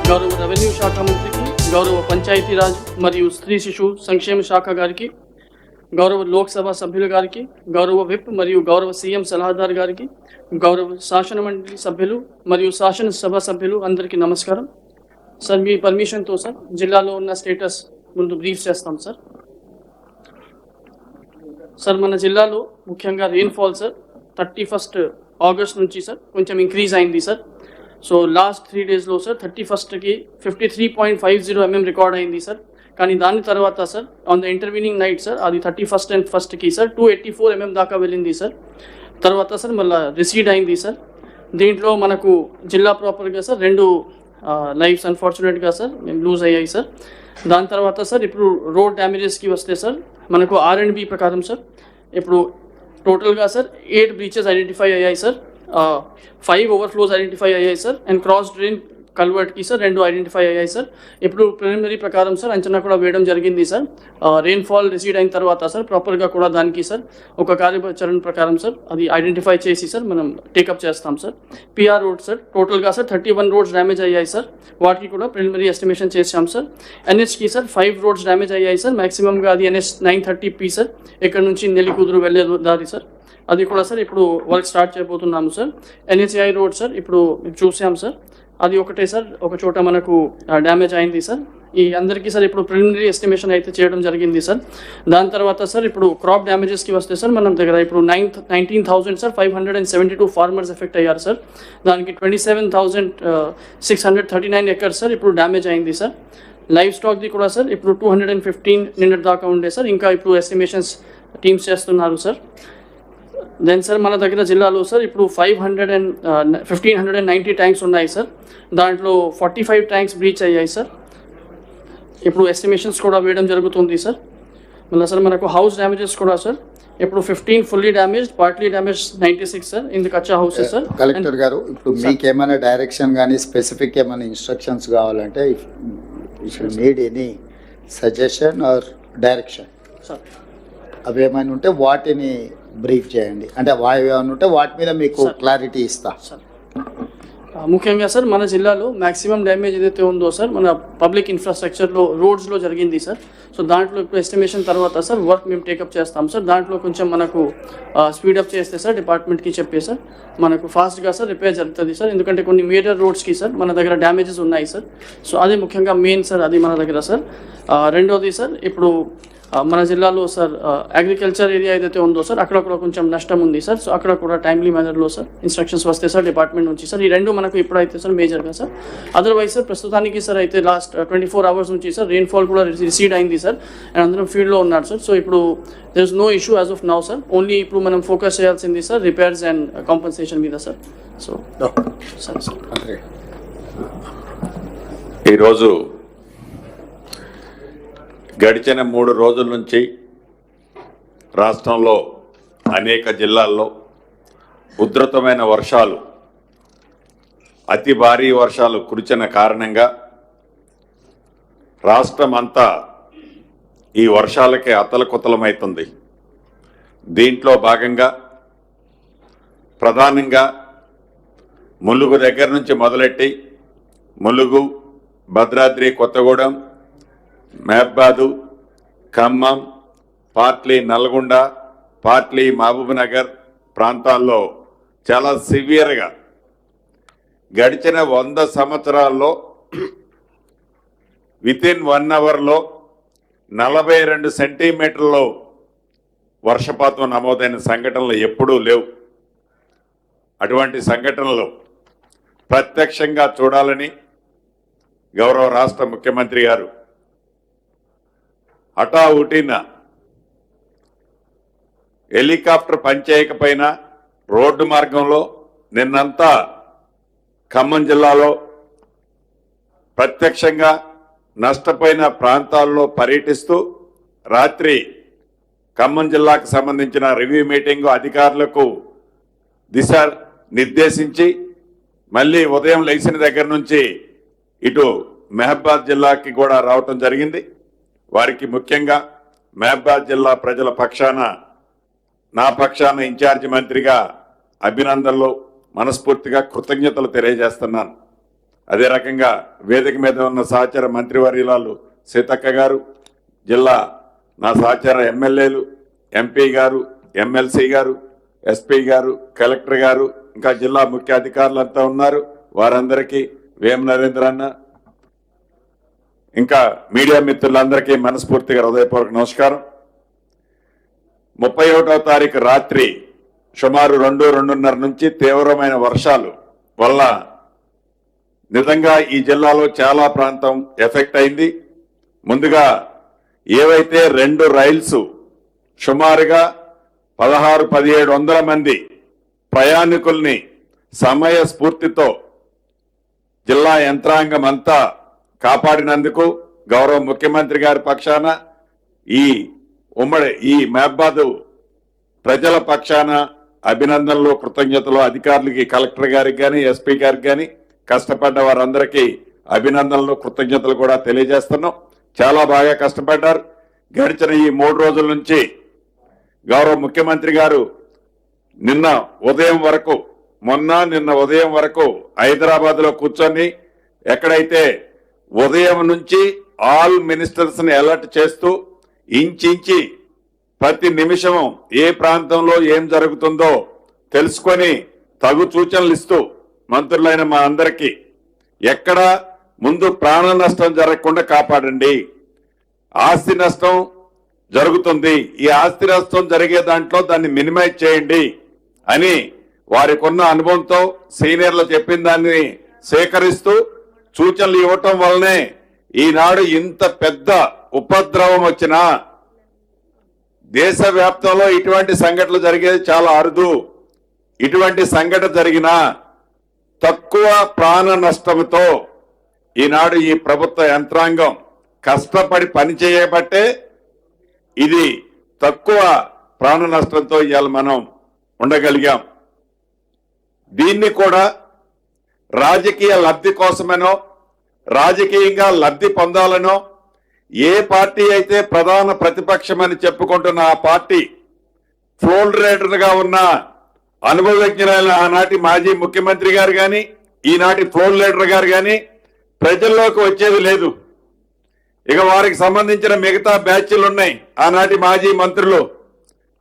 గౌరవ రెవెన్యూ శాఖ మంత్రికి, గౌరవ పంచాయతీరాజ్ మరియు స్త్రీ శిశు సంక్షేమ శాఖ గారికి, గౌరవ లోక్సభ సభ్యులు గారికి, గౌరవ విప్ మరియు గౌరవ సీఎం సలహాదారు గారికి, గౌరవ శాసన మండలి సభ్యులు మరియు శాసనసభ సభ్యులు అందరికీ నమస్కారం. సార్, మీ పర్మిషన్తో సార్ జిల్లాలో ఉన్న స్టేటస్ ముందు బ్రీఫ్ చేస్తాం సార్. సార్, మన జిల్లాలో ముఖ్యంగా రెయిన్ఫాల్ సార్ 31st ఆగస్ట్ నుంచి సార్ కొంచెం ఇంక్రీజ్ అయింది సార్. సో లాస్ట్ 3 డేస్లో సార్ 31st 53.50 mm రికార్డ్ అయింది సార్. కానీ దాని తర్వాత sir on the intervening night sir అది 31st and 1st sir 284 mm దాకా వెళ్ళింది సార్. తర్వాత సార్ మళ్ళీ రిసీడ్ అయింది సార్. దీంట్లో మనకు జిల్లా ప్రాపర్గా సార్ 2 లైఫ్స్ అన్ఫార్చునేట్గా సార్ మేము లూజ్ అయ్యాయి సార్. దాని తర్వాత సార్ ఇప్పుడు రోడ్ డ్యామేజెస్కి వస్తే సార్ మనకు R&B ప్రకారం సార్ ఇప్పుడు టోటల్గా సార్ 8 బ్రీచెస్ ఐడెంటిఫై అయ్యాయి సార్, 5 ఓవర్ఫ్లోస్ ఐడెంటిఫై అయ్యాయి సార్, అండ్ క్రాస్ డ్రైన్ కల్వర్ట్కి సార్ 2 ఐడెంటిఫై అయ్యాయి సార్. ఇప్పుడు ప్రిలిమినరీ ప్రకారం సార్ అంచనా కూడా వేయడం జరిగింది సార్. రెయిన్ఫాల్ రిసీడ్ అయిన తర్వాత సార్ ప్రాపర్గా కూడా దానికి సార్ ఒక కార్యాచరణ ప్రకారం సార్ అది ఐడెంటిఫై చేసి సార్ మనం టేకప్ చేస్తాం సార్. PR రోడ్ సార్ టోటల్గా సార్ 31 రోడ్స్ డ్యామేజ్ అయ్యాయి సార్, వాటికి కూడా ప్రిలిమినరీ ఎస్టిమేషన్ చేసాం సార్. NHకి సార్ 5 రోడ్స్ డ్యామేజ్ అయ్యాయి సార్, మ్యాక్సిమంగా అది NH 930P సార్, ఇక్కడ నుంచి నెల్లికూదురు వెళ్ళే దారి సార్, అది కూడా సార్ ఇప్పుడు వర్క్ స్టార్ట్ చేయబోతున్నాము సార్. NHI రోడ్ సార్ ఇప్పుడు చూసాం సార్, అది ఒకటే సార్ ఒక చోట మనకు డ్యామేజ్ అయింది సార్. ఈ అందరికీ సార్ ఇప్పుడు ప్రిలిమినరీ ఎస్టిమేషన్ అయితే చేయడం జరిగింది సార్. దాని తర్వాత సార్ ఇప్పుడు క్రాప్ డ్యామేజెస్కి వస్తే సార్ మనం దగ్గర ఇప్పుడు 19,000 సార్ 572 ఫార్మర్స్ ఎఫెక్ట్ అయ్యారు సార్. దానికి 27,639 ఎకర్స్ సార్ ఇప్పుడు డ్యామేజ్ అయింది సార్. లైవ్ స్టాక్ది కూడా సార్ ఇప్పుడు 215 నిన్నటి దాకా ఉండే సార్, ఇంకా ఇప్పుడు ఎస్టిమేషన్స్ టీమ్స్ చేస్తున్నారు సార్. దెన్ సార్ మన దగ్గర జిల్లాలో సార్ ఇప్పుడు 1,590 ట్యాంక్స్ ఉన్నాయి సార్, దాంట్లో 45 ట్యాంక్స్ బ్రీచ్ అయ్యాయి సార్. ఇప్పుడు ఎస్టిమేషన్స్ కూడా వేయడం జరుగుతుంది సార్. మళ్ళీ సార్ మనకు హౌస్ డ్యామేజెస్ కూడా సార్ ఇప్పుడు 15 fully damage, partly damage 96 sir, ఇందుకు కచ్చా హౌసెస్ సార్. కలెక్టర్ గారు ఇప్పుడు మీకు ఏమైనా డైరెక్షన్ కానీ స్పెసిఫిక్ ఏమైనా ఇన్స్ట్రక్షన్స్ కావాలంటే if you need any suggestion are direction sir అవి ఏమైనా ఉంటే వాటిని బ్రీఫ్ చేయండి, అంటే ఏమైనా ఉంటే వాటి మీద మీకు క్లారిటీ ఇస్తా సార్. ముఖ్యంగా సార్ మన జిల్లాలో మ్యాక్సిమం డ్యామేజ్ ఏదైతే ఉందో సార్ మన పబ్లిక్ ఇన్ఫ్రాస్ట్రక్చర్లో రోడ్స్లో జరిగింది సార్. సో దాంట్లో ఇప్పుడు ఎస్టిమేషన్ తర్వాత సార్ వర్క్ మేము టేకప్ చేస్తాం సార్. దాంట్లో కొంచెం మనకు స్పీడప్ చేస్తే సార్ డిపార్ట్మెంట్కి చెప్పే సార్ మనకు ఫాస్ట్గా సార్ రిపేర్ జరుగుతుంది సార్, ఎందుకంటే కొన్ని మేజర్ రోడ్స్కి సార్ మన దగ్గర డ్యామేజెస్ ఉన్నాయి సార్. సో అదే ముఖ్యంగా మెయిన్ సార్ అది మన దగ్గర సార్. రెండోది సార్ ఇప్పుడు మన జిల్లాలో సార్ అగ్రికల్చర్ ఏరియా ఏదైతే ఉందో సార్ అక్కడ కూడా కొంచెం నష్టం ఉంది సార్. సో అక్కడ కూడా టైమ్లీ మేనర్లో సార్ ఇన్స్ట్రక్షన్స్ వస్తే సార్ డిపార్ట్మెంట్ నుంచి సార్. ఈ రెండు మనకు ఇప్పుడైతే సార్ మేజర్గా సార్. అదర్వైజ్ సార్ ప్రస్తుతానికి సార్ అయితే లాస్ట్ 24 hours నుంచి సార్ రెయిన్ఫాల్ కూడా రిసీడ్ అయింది సార్, అండ్ అందరం ఫీల్డ్లో ఉన్నారు సార్. సో ఇప్పుడు there is no issue as of now sir. Only ఇప్పుడు మనం ఫోకస్ చేయాల్సింది సార్ రిపేర్స్ అండ్ కాంపన్సేషన్ మీద సార్. సో సార్ ఈరోజు గడిచిన 3 రోజుల నుంచి రాష్ట్రంలో అనేక జిల్లాల్లో ఉధృతమైన వర్షాలు, అతి భారీ వర్షాలు కురిచిన కారణంగా రాష్ట్రం అంతా ఈ వర్షాలకే అతలకుతలమవుతుంది. దీంట్లో భాగంగా ప్రధానంగా ములుగు దగ్గర నుంచి మొదలెట్టి ములుగు, భద్రాద్రి కొత్తగూడెం, మహబాదు, ఖమ్మం, పార్ట్లీ నల్గొండ, పార్ట్లీ మహబూబ్నగర్ ప్రాంతాల్లో చాలా సివియర్గా గడిచిన 100 సంవత్సరాల్లో వితిన్ 1 అవర్లో 42 సెంటీమీటర్లు వర్షపాతం నమోదైన సంఘటనలు ఎప్పుడూ లేవు. అటువంటి సంఘటనలు ప్రత్యక్షంగా చూడాలని గౌరవ రాష్ట్ర ముఖ్యమంత్రి గారు హఠావుటిన హెలికాప్టర్ పనిచేయకపోయినా రోడ్డు మార్గంలో నిన్నంతా ఖమ్మం జిల్లాలో ప్రత్యక్షంగా నష్టపోయిన ప్రాంతాల్లో పర్యటిస్తూ రాత్రి ఖమ్మం జిల్లాకు సంబంధించిన రివ్యూ మీటింగు అధికారులకు దిశ నిర్దేశించి మళ్ళీ ఉదయం లేచిన దగ్గర నుంచి ఇటు మహబాద్ జిల్లాకి కూడా రావటం జరిగింది. వారికి ముఖ్యంగా మహబాద్ జిల్లా ప్రజల పక్షాన, నా పక్షాన ఇన్ఛార్జి మంత్రిగా అభినందనలు, మనస్ఫూర్తిగా కృతజ్ఞతలు తెలియజేస్తున్నాను. అదే రకంగా వేదిక మీద ఉన్న సహచర మంత్రివర్యులాలు సీతక్క గారు, జిల్లా నా సహచర ఎమ్మెల్యేలు, ఎంపీ గారు, ఎమ్మెల్సీ గారు, ఎస్పీ గారు, కలెక్టర్ గారు, ఇంకా జిల్లా ముఖ్య అధికారులంతా ఉన్నారు. వారందరికీ వేమ నరేంద్ర అన్న, ఇంకా మీడియా మిత్రులందరికీ మనస్ఫూర్తిగా హృదయపూర్వక నమస్కారం. 31వ తారీఖు రాత్రి సుమారు 2-2:30 నుంచి తీవ్రమైన వర్షాలు వల్ల నిజంగా ఈ జిల్లాలో చాలా ప్రాంతం ఎఫెక్ట్ అయింది. ముందుగా ఏవైతే 2 రైల్స్ సుమారుగా 1600-1700 మంది ప్రయాణికుల్ని సమయ స్ఫూర్తితో జిల్లా యంత్రాంగం అంతా కాపాడినందుకు గౌరవ ముఖ్యమంత్రి గారి పక్షాన, ఈ మహబాద్ ప్రజల పక్షాన అభినందనలు, కృతజ్ఞతలు అధికారులకి, కలెక్టర్ గారికి కానీ, ఎస్పీ గారికి కానీ, కష్టపడ్డ వారందరికీ అభినందనలు, కృతజ్ఞతలు కూడా తెలియజేస్తున్నాం. చాలా బాగా కష్టపడ్డారు. గడిచిన ఈ 3 రోజుల నుంచి గౌరవ ముఖ్యమంత్రి గారు నిన్న ఉదయం వరకు హైదరాబాద్ లో కూర్చొని ఎక్కడైతే ఉదయం నుంచి ఆల్ మినిస్టర్స్ ని అలర్ట్ చేస్తూ ఇంచి ప్రతి నిమిషం ఏ ప్రాంతంలో ఏం జరుగుతుందో తెలుసుకొని తగు సూచనలు ఇస్తూ మంత్రులైన మా అందరికీ ఎక్కడ ముందు ప్రాణ నష్టం జరగకుండా కాపాడండి, ఆస్తి నష్టం జరుగుతుంది, ఈ ఆస్తి నష్టం జరిగే దాంట్లో దాన్ని మినిమైజ్ చేయండి అని వారికి ఉన్న అనుభవంతో సీనియర్లు చెప్పిన దాన్ని సేకరిస్తూ సూచనలు ఇవ్వటం వల్లనే ఈనాడు ఇంత పెద్ద ఉపద్రవం వచ్చినా దేశవ్యాప్తంలో ఇటువంటి సంఘటనలు జరిగేది చాలా అరుదు. ఇటువంటి సంఘటన జరిగినా తక్కువ ప్రాణ నష్టంతో ఈనాడు ఈ ప్రభుత్వ యంత్రాంగం కష్టపడి పనిచేయబట్టే ఇది తక్కువ ప్రాణ నష్టంతో ఇవాళ మనం ఉండగలిగాం. దీన్ని కూడా రాజకీయ లబ్ధి కోసమనో, రాజకీయంగా లబ్ధి పొందాలనో, ఏ పార్టీ అయితే ప్రధాన ప్రతిపక్షమని చెప్పుకుంటున్న ఆ పార్టీ ఫ్లోర్ లీడర్ గా ఉన్న అనుభవజ్ఞులైన ఆనాటి మాజీ ముఖ్యమంత్రి గారు కానీ, ఈనాటి ఫ్లోర్ లీడర్ గారు కానీ ప్రజల్లోకి వచ్చేది లేదు. ఇక వారికి సంబంధించిన మిగతా బ్యాచ్లు ఉన్నాయి, ఆనాటి మాజీ మంత్రులు,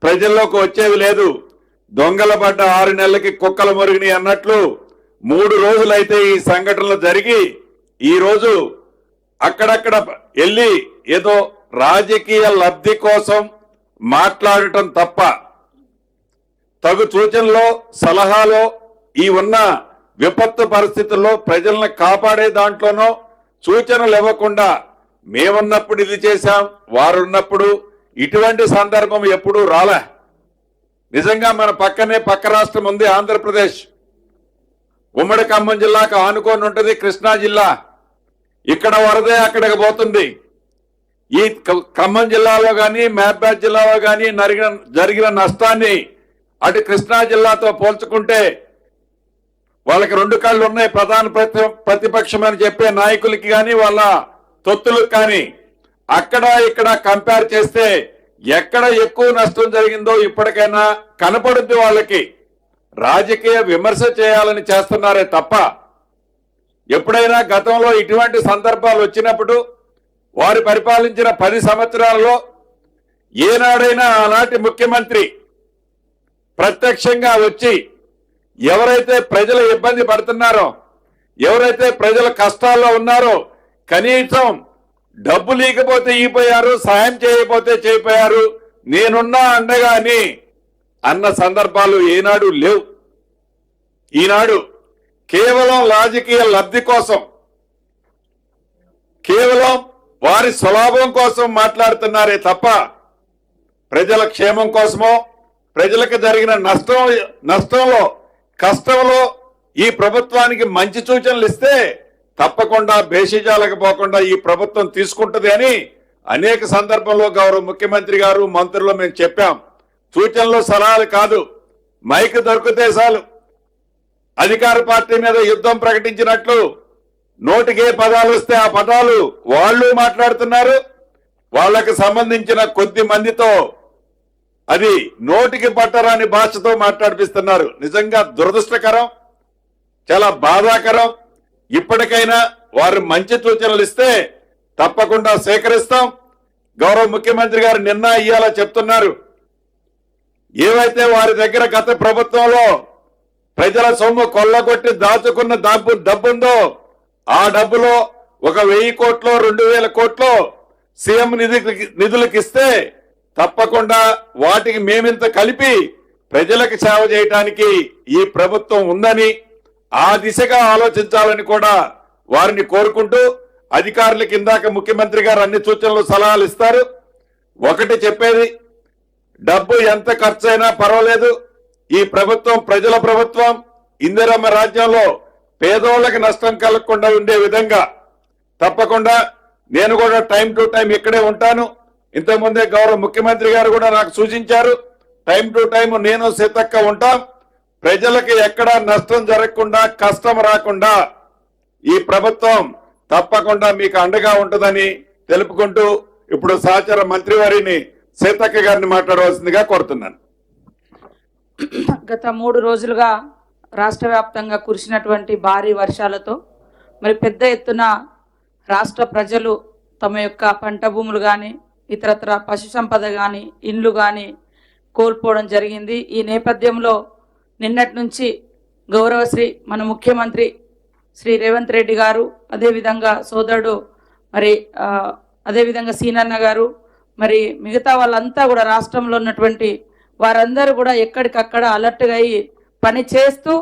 ప్రజల్లోకి వచ్చేది లేదు. దొంగల పడ్డ 6 నెలలకి కుక్కల మురిగిని అన్నట్లు 3 రోజులైతే ఈ సంఘటనలు జరిగి ఈ రోజు అక్కడక్కడ వెళ్ళి ఏదో రాజకీయ లబ్ధి కోసం మాట్లాడటం తప్ప తగు సూచనలో, సలహాలో, ఈ ఉన్న విపత్తు పరిస్థితుల్లో ప్రజలను కాపాడే దాంట్లోనో సూచనలు ఇవ్వకుండా మేమున్నప్పుడు ఇది చేశాం, వారున్నప్పుడు ఇటువంటి సందర్భం ఎప్పుడూ రాలే. నిజంగా మన పక్క రాష్ట్రం ఉంది ఆంధ్రప్రదేశ్. ఉమ్మడి ఖమ్మం జిల్లాకు ఆనుకొని ఉంటుంది కృష్ణా జిల్లా. ఇక్కడ వరదే అక్కడికి పోతుంది. ఈ ఖమ్మం జిల్లాలో కానీ, మహబాద్ జిల్లాలో కానీ జరిగిన నష్టాన్ని అటు కృష్ణా జిల్లాతో పోల్చుకుంటే వాళ్ళకి 2 కళ్ళు ఉన్నాయి. ప్రధాన ప్రతిపక్షం అని చెప్పే నాయకులకి కానీ, వాళ్ళ తొత్తులకు కానీ. అక్కడ ఇక్కడ కంపేర్ చేస్తే ఎక్కడ ఎక్కువ నష్టం జరిగిందో ఇప్పటికైనా కనపడుద్ది వాళ్ళకి. రాజకీయ విమర్శ చేయాలని చేస్తున్నారే తప్ప ఎప్పుడైనా గతంలో ఇటువంటి సందర్భాలు వచ్చినప్పుడు వారు పరిపాలించిన 10 సంవత్సరాలలో ఏనాడైనా ఆనాటి ముఖ్యమంత్రి ప్రత్యక్షంగా వచ్చి ఎవరైతే ప్రజలు ఇబ్బంది పడుతున్నారో, ఎవరైతే ప్రజల కష్టాల్లో ఉన్నారో కనీసం డబ్బు లేకపోతే ఈపోయారు, సాయం చేయకపోతే చేయిపోయారు, నేనున్నా అండగా అని అన్న సందర్భాలు ఏనాడు లేవు. ఈనాడు కేవలం రాజకీయ లబ్ధి కోసం, కేవలం వారి స్వలాభం కోసం మాట్లాడుతున్నారే తప్ప ప్రజల క్షేమం కోసమో, ప్రజలకు జరిగిన నష్టంలో, కష్టంలో ఈ ప్రభుత్వానికి మంచి సూచనలు ఇస్తే తప్పకుండా బేషిజాలకు పోకుండా ఈ ప్రభుత్వం తీసుకుంటది అని అనేక సందర్భంలో గౌరవ ముఖ్యమంత్రి గారు, మంత్రులు మేము చెప్పాం. సూచనలు, సలహాలు కాదు, మైక్ దొరికితే చాలు అధికార పార్టీ మీద యుద్ధం ప్రకటించినట్లు నోటికే పదాలు వస్తే ఆ పదాలు వాళ్ళు మాట్లాడుతున్నారు. వాళ్ళకి సంబంధించిన కొద్ది మందితో అది నోటికి పట్టరాని భాషతో మాట్లాడిపిస్తున్నారు. నిజంగా దురదృష్టకరం, చాలా బాధాకరం. ఇప్పటికైనా వారు మంచి సూచనలు ఇస్తే తప్పకుండా సేకరిస్తాం. గౌరవ ముఖ్యమంత్రి గారు నిన్న ఇయ్యాల చెప్తున్నారు, ఏవైతే వారి దగ్గర గత ప్రభుత్వంలో ప్రజల సొమ్ము కొల్లగొట్టి దాచుకున్న డబ్బుందో ఆ డబ్బులో 1000 కోట్లు 2000 కోట్లు సీఎం నిధులకు ఇస్తే తప్పకుండా వాటికి మేమింత కలిపి ప్రజలకు సేవ చేయడానికి ఈ ప్రభుత్వం ఉందని ఆ దిశగా ఆలోచించాలని కూడా వారిని కోరుకుంటూ, అధికారులకు ఇందాక ముఖ్యమంత్రి గారు అన్ని సూచనలు సలహాలు ఇస్తారు. ఒకటి చెప్పేది, డబ్బు ఎంత ఖర్చైనా పర్వాలేదు, ఈ ప్రభుత్వం ప్రజల ప్రభుత్వం, ఇందిరమ్మ రాజ్యంలో పేదోళ్ళకి నష్టం కలగకుండా ఉండే విధంగా తప్పకుండా నేను కూడా టైం టు టైం ఇక్కడే ఉంటాను. ఇంతకుముందే గౌరవ ముఖ్యమంత్రి గారు కూడా నాకు సూచించారు, టైం టు టైం నేను సీతక్క ఉంటాం. ప్రజలకు ఎక్కడా నష్టం జరగకుండా కష్టం రాకుండా ఈ ప్రభుత్వం తప్పకుండా మీకు అండగా ఉంటుందని తెలుపుకుంటూ ఇప్పుడు సహచర మంత్రివారిని సీతక్క గారిని మాట్లాడవలసిందిగా కోరుతున్నాను. గత 3 రోజులుగా రాష్ట్ర వ్యాప్తంగా కురిసినటువంటి భారీ వర్షాలతో మరి పెద్ద ఎత్తున రాష్ట్ర ప్రజలు తమ యొక్క పంట భూములు కానీ ఇతరత్ర పశు సంపద కానీ ఇండ్లు కానీ కోల్పోవడం జరిగింది. ఈ నేపథ్యంలో నిన్నటి నుంచి గౌరవశ్రీ మన ముఖ్యమంత్రి శ్రీ రేవంత్ రెడ్డి గారు, అదేవిధంగా సోదరుడు మరి అదేవిధంగా సీనన్న గారు, మరి మిగతా వాళ్ళంతా కూడా రాష్ట్రంలో ఉన్నటువంటి వారందరూ కూడా ఎక్కడికక్కడ అలర్ట్గా అయ్యి పని చేస్తూ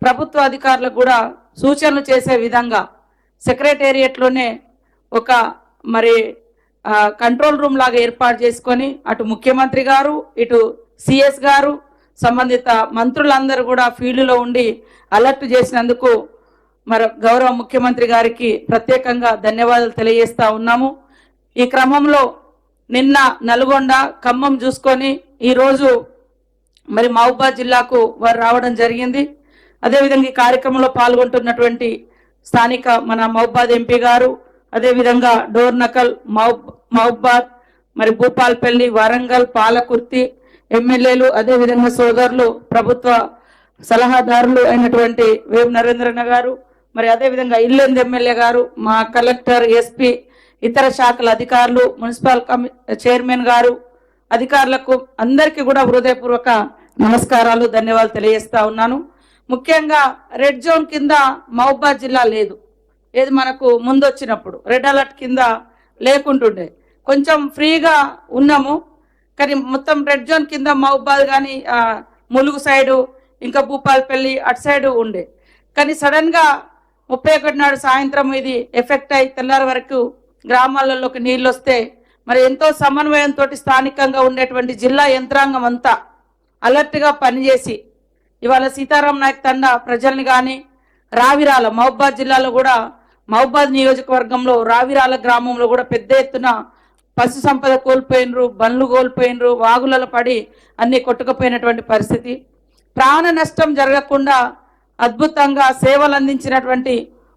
ప్రభుత్వ అధికారులకు కూడా సూచనలు చేసే విధంగా సెక్రటేరియట్లోనే ఒక మరి కంట్రోల్ రూమ్ లాగా ఏర్పాటు చేసుకొని అటు ముఖ్యమంత్రి గారు ఇటు సిఎస్ గారు సంబంధిత మంత్రులందరూ కూడా ఫీల్డ్లో ఉండి అలర్ట్ చేసినందుకు మరి గౌరవ ముఖ్యమంత్రి గారికి ప్రత్యేకంగా ధన్యవాదాలు తెలియజేస్తా ఉన్నాము. ఈ క్రమంలో నిన్న నల్గొండ ఖమ్మం చూసుకొని ఈరోజు మరి మహబూబాద్ జిల్లాకు వారు రావడం జరిగింది. అదేవిధంగా ఈ కార్యక్రమంలో పాల్గొంటున్నటువంటి స్థానిక మన మహబూబాద్ ఎంపీ గారు, అదేవిధంగా డోర్నకల్ మహబూబాద్ మరి భూపాల్పల్లి వరంగల్ పాలకుర్తి ఎమ్మెల్యేలు, అదేవిధంగా సోదరులు ప్రభుత్వ సలహాదారులు అయినటువంటి వేం నరేంద్రన్న గారు, మరి అదేవిధంగా ఇల్లెందు ఎమ్మెల్యే గారు, మా కలెక్టర్, ఎస్పీ, ఇతర శాఖల అధికారులు, మున్సిపల్ చైర్మన్ గారు, అధికారులకు అందరికీ కూడా హృదయపూర్వక నమస్కారాలు, ధన్యవాదాలు తెలియజేస్తా ఉన్నాను. ముఖ్యంగా రెడ్ జోన్ కింద మహబూబాద్ జిల్లా లేదు. ఏది మనకు ముందు వచ్చినప్పుడు రెడ్ అలర్ట్ కింద లేకుంటుండే, కొంచెం ఫ్రీగా ఉన్నాము. కానీ మొత్తం రెడ్ జోన్ కింద మహబూబాద్ కానీ ములుగు సైడు ఇంకా భూపాల్పల్లి అటు సైడు ఉండే. కానీ సడన్గా 31 నాడు సాయంత్రం ఇది ఎఫెక్ట్ అయి తెల్లారి వరకు గ్రామాలలోకి నీళ్ళు వస్తే మరి ఎంతో సమన్వయంతో స్థానికంగా ఉండేటువంటి జిల్లా యంత్రాంగం అంతా అలర్ట్గా పనిచేసి ఇవాళ సీతారాం నాయక్ తండా ప్రజల్ని కానీ రావిరాల మహబూబాద్ జిల్లాలో కూడా మహబూబాద్ నియోజకవర్గంలో రావిరాల గ్రామంలో కూడా పెద్ద ఎత్తున పశు సంపద కోల్పోయినరు, బండ్లు కోల్పోయినరు, వాగులలో పడి అన్ని కొట్టుకుపోయినటువంటి పరిస్థితి. ప్రాణ నష్టం జరగకుండా అద్భుతంగా సేవలు అందించినటువంటి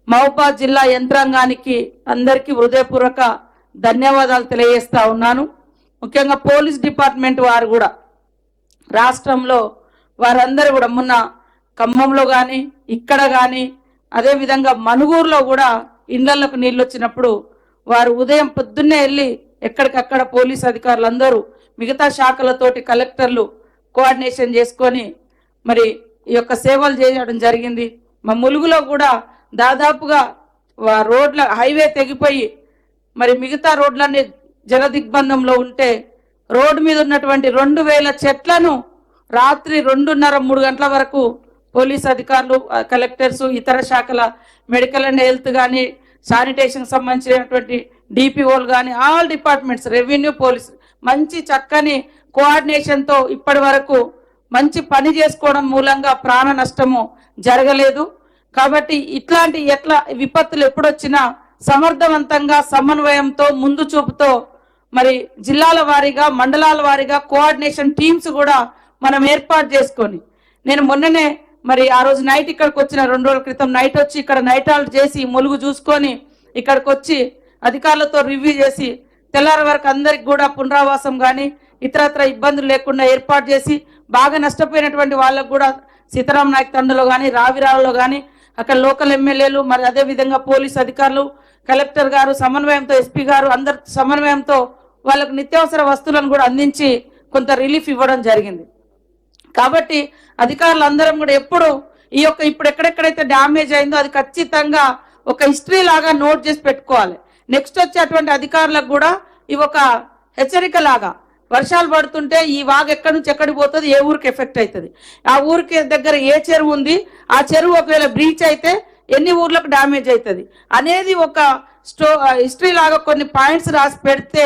మహబూబాద్ జిల్లా యంత్రాంగానికి అందరికీ హృదయపూర్వక ధన్యవాదాలు తెలియజేస్తా ఉన్నాను. ముఖ్యంగా పోలీస్ డిపార్ట్మెంట్ వారు కూడా రాష్ట్రంలో వారందరూ కూడా మొన్న ఖమ్మంలో కానీ ఇక్కడ కానీ అదేవిధంగా మనుగూరులో కూడా ఇండ్లకు నీళ్ళు వచ్చినప్పుడు వారు ఉదయం పొద్దున్నే వెళ్ళి ఎక్కడికక్కడ పోలీస్ అధికారులు అందరూ మిగతా శాఖలతోటి కలెక్టర్లు కోఆర్డినేషన్ చేసుకొని మరి ఈ యొక్క సేవలు చేయడం జరిగింది. మా ములుగులో కూడా దాదాపుగా రోడ్ల హైవే తెగిపోయి మరి మిగతా రోడ్లన్నీ జలదిగ్బంధంలో ఉంటే రోడ్డు మీద ఉన్నటువంటి 2000 చెట్లను రాత్రి 2:30-3 గంటల వరకు పోలీస్ అధికారులు, కలెక్టర్స్, ఇతర శాఖల మెడికల్ అండ్ హెల్త్ కానీ శానిటేషన్ సంబంధించినటువంటి డిపిఓలు కానీ ఆల్ డిపార్ట్మెంట్స్, రెవెన్యూ, పోలీస్ మంచి చక్కని కోఆర్డినేషన్తో ఇప్పటి వరకు మంచి పని చేసుకోవడం మూలంగా ప్రాణ నష్టము జరగలేదు. కాబట్టి ఇట్లాంటి విపత్తులు ఎప్పుడొచ్చినా సమర్థవంతంగా సమన్వయంతో ముందు చూపుతో మరి జిల్లాల వారీగా మండలాల వారీగా కోఆర్డినేషన్ టీమ్స్ కూడా మనం ఏర్పాటు చేసుకొని, నేను మొన్ననే మరి ఆ రోజు నైట్ ఇక్కడికి వచ్చిన 2 రోజుల క్రితం నైట్ వచ్చి ఇక్కడ నైట్ హాల్ట్ చేసి ములుగు చూసుకొని ఇక్కడికి వచ్చి అధికారులతో రివ్యూ చేసి తెల్లారి వరకు అందరికి కూడా పునరావాసం కానీ ఇతరత్ర ఇబ్బందులు లేకుండా ఏర్పాటు చేసి బాగా నష్టపోయినటువంటి వాళ్ళకు కూడా సీతారాం నాయక్ తండలో కానీ రావిరాలలో కానీ అక్కడ లోకల్ ఎమ్మెల్యేలు మరి అదే విధంగా పోలీస్ అధికారులు కలెక్టర్ గారు సమన్వయంతో ఎస్పీ గారు అందరి సమన్వయంతో వాళ్ళకు నిత్యావసర వస్తువులను కూడా అందించి కొంత రిలీఫ్ ఇవ్వడం జరిగింది. కాబట్టి అధికారులు అందరం కూడా ఎప్పుడు ఈ యొక్క ఇప్పుడు ఎక్కడెక్కడైతే డ్యామేజ్ అయిందో అది ఖచ్చితంగా ఒక హిస్టరీ లాగా నోట్ చేసి పెట్టుకోవాలి. నెక్స్ట్ వచ్చేటువంటి అధికారులకు కూడా ఇవి ఒక హెచ్చరిక లాగా, వర్షాలు పడుతుంటే ఈ వాగు ఎక్కడి నుంచి ఎక్కడికి పోతుంది, ఏ ఊరికి ఎఫెక్ట్ అవుతుంది, ఆ ఊరికి దగ్గర ఏ చెరువు ఉంది, ఆ చెరువు ఒకవేళ బ్రీచ్ అయితే ఎన్ని ఊర్లకు డ్యామేజ్ అవుతుంది అనేది ఒక హిస్టరీ లాగా కొన్ని పాయింట్స్ రాసి పెడితే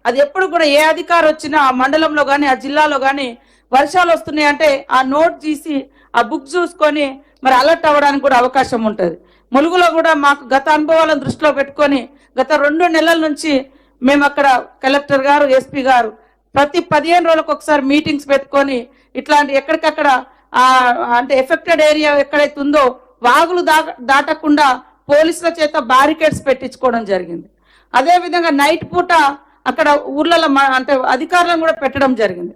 అది ఎప్పుడు కూడా ఏ అధికారి వచ్చినా ఆ మండలంలో కానీ ఆ జిల్లాలో కానీ వర్షాలు వస్తున్నాయి అంటే ఆ నోట్ తీసి ఆ బుక్ చూసుకొని మరి అలర్ట్ అవ్వడానికి కూడా అవకాశం ఉంటుంది. ములుగులో కూడా మాకు గత అనుభవాలను దృష్టిలో పెట్టుకొని గత 2 నెలల నుంచి మేము అక్కడ కలెక్టర్ గారు ఎస్పీ గారు ప్రతి 15 రోజులకు ఒకసారి మీటింగ్స్ పెట్టుకొని ఇట్లాంటి ఎక్కడికక్కడ అంటే ఎఫెక్టెడ్ ఏరియా ఎక్కడైతే ఉందో వాగులు దాటకుండా పోలీసుల చేత బ్యారికేడ్స్ పెట్టించుకోవడం జరిగింది. అదేవిధంగా నైట్ పూట అక్కడ ఊర్లలో అంటే అధికారులను కూడా పెట్టడం జరిగింది.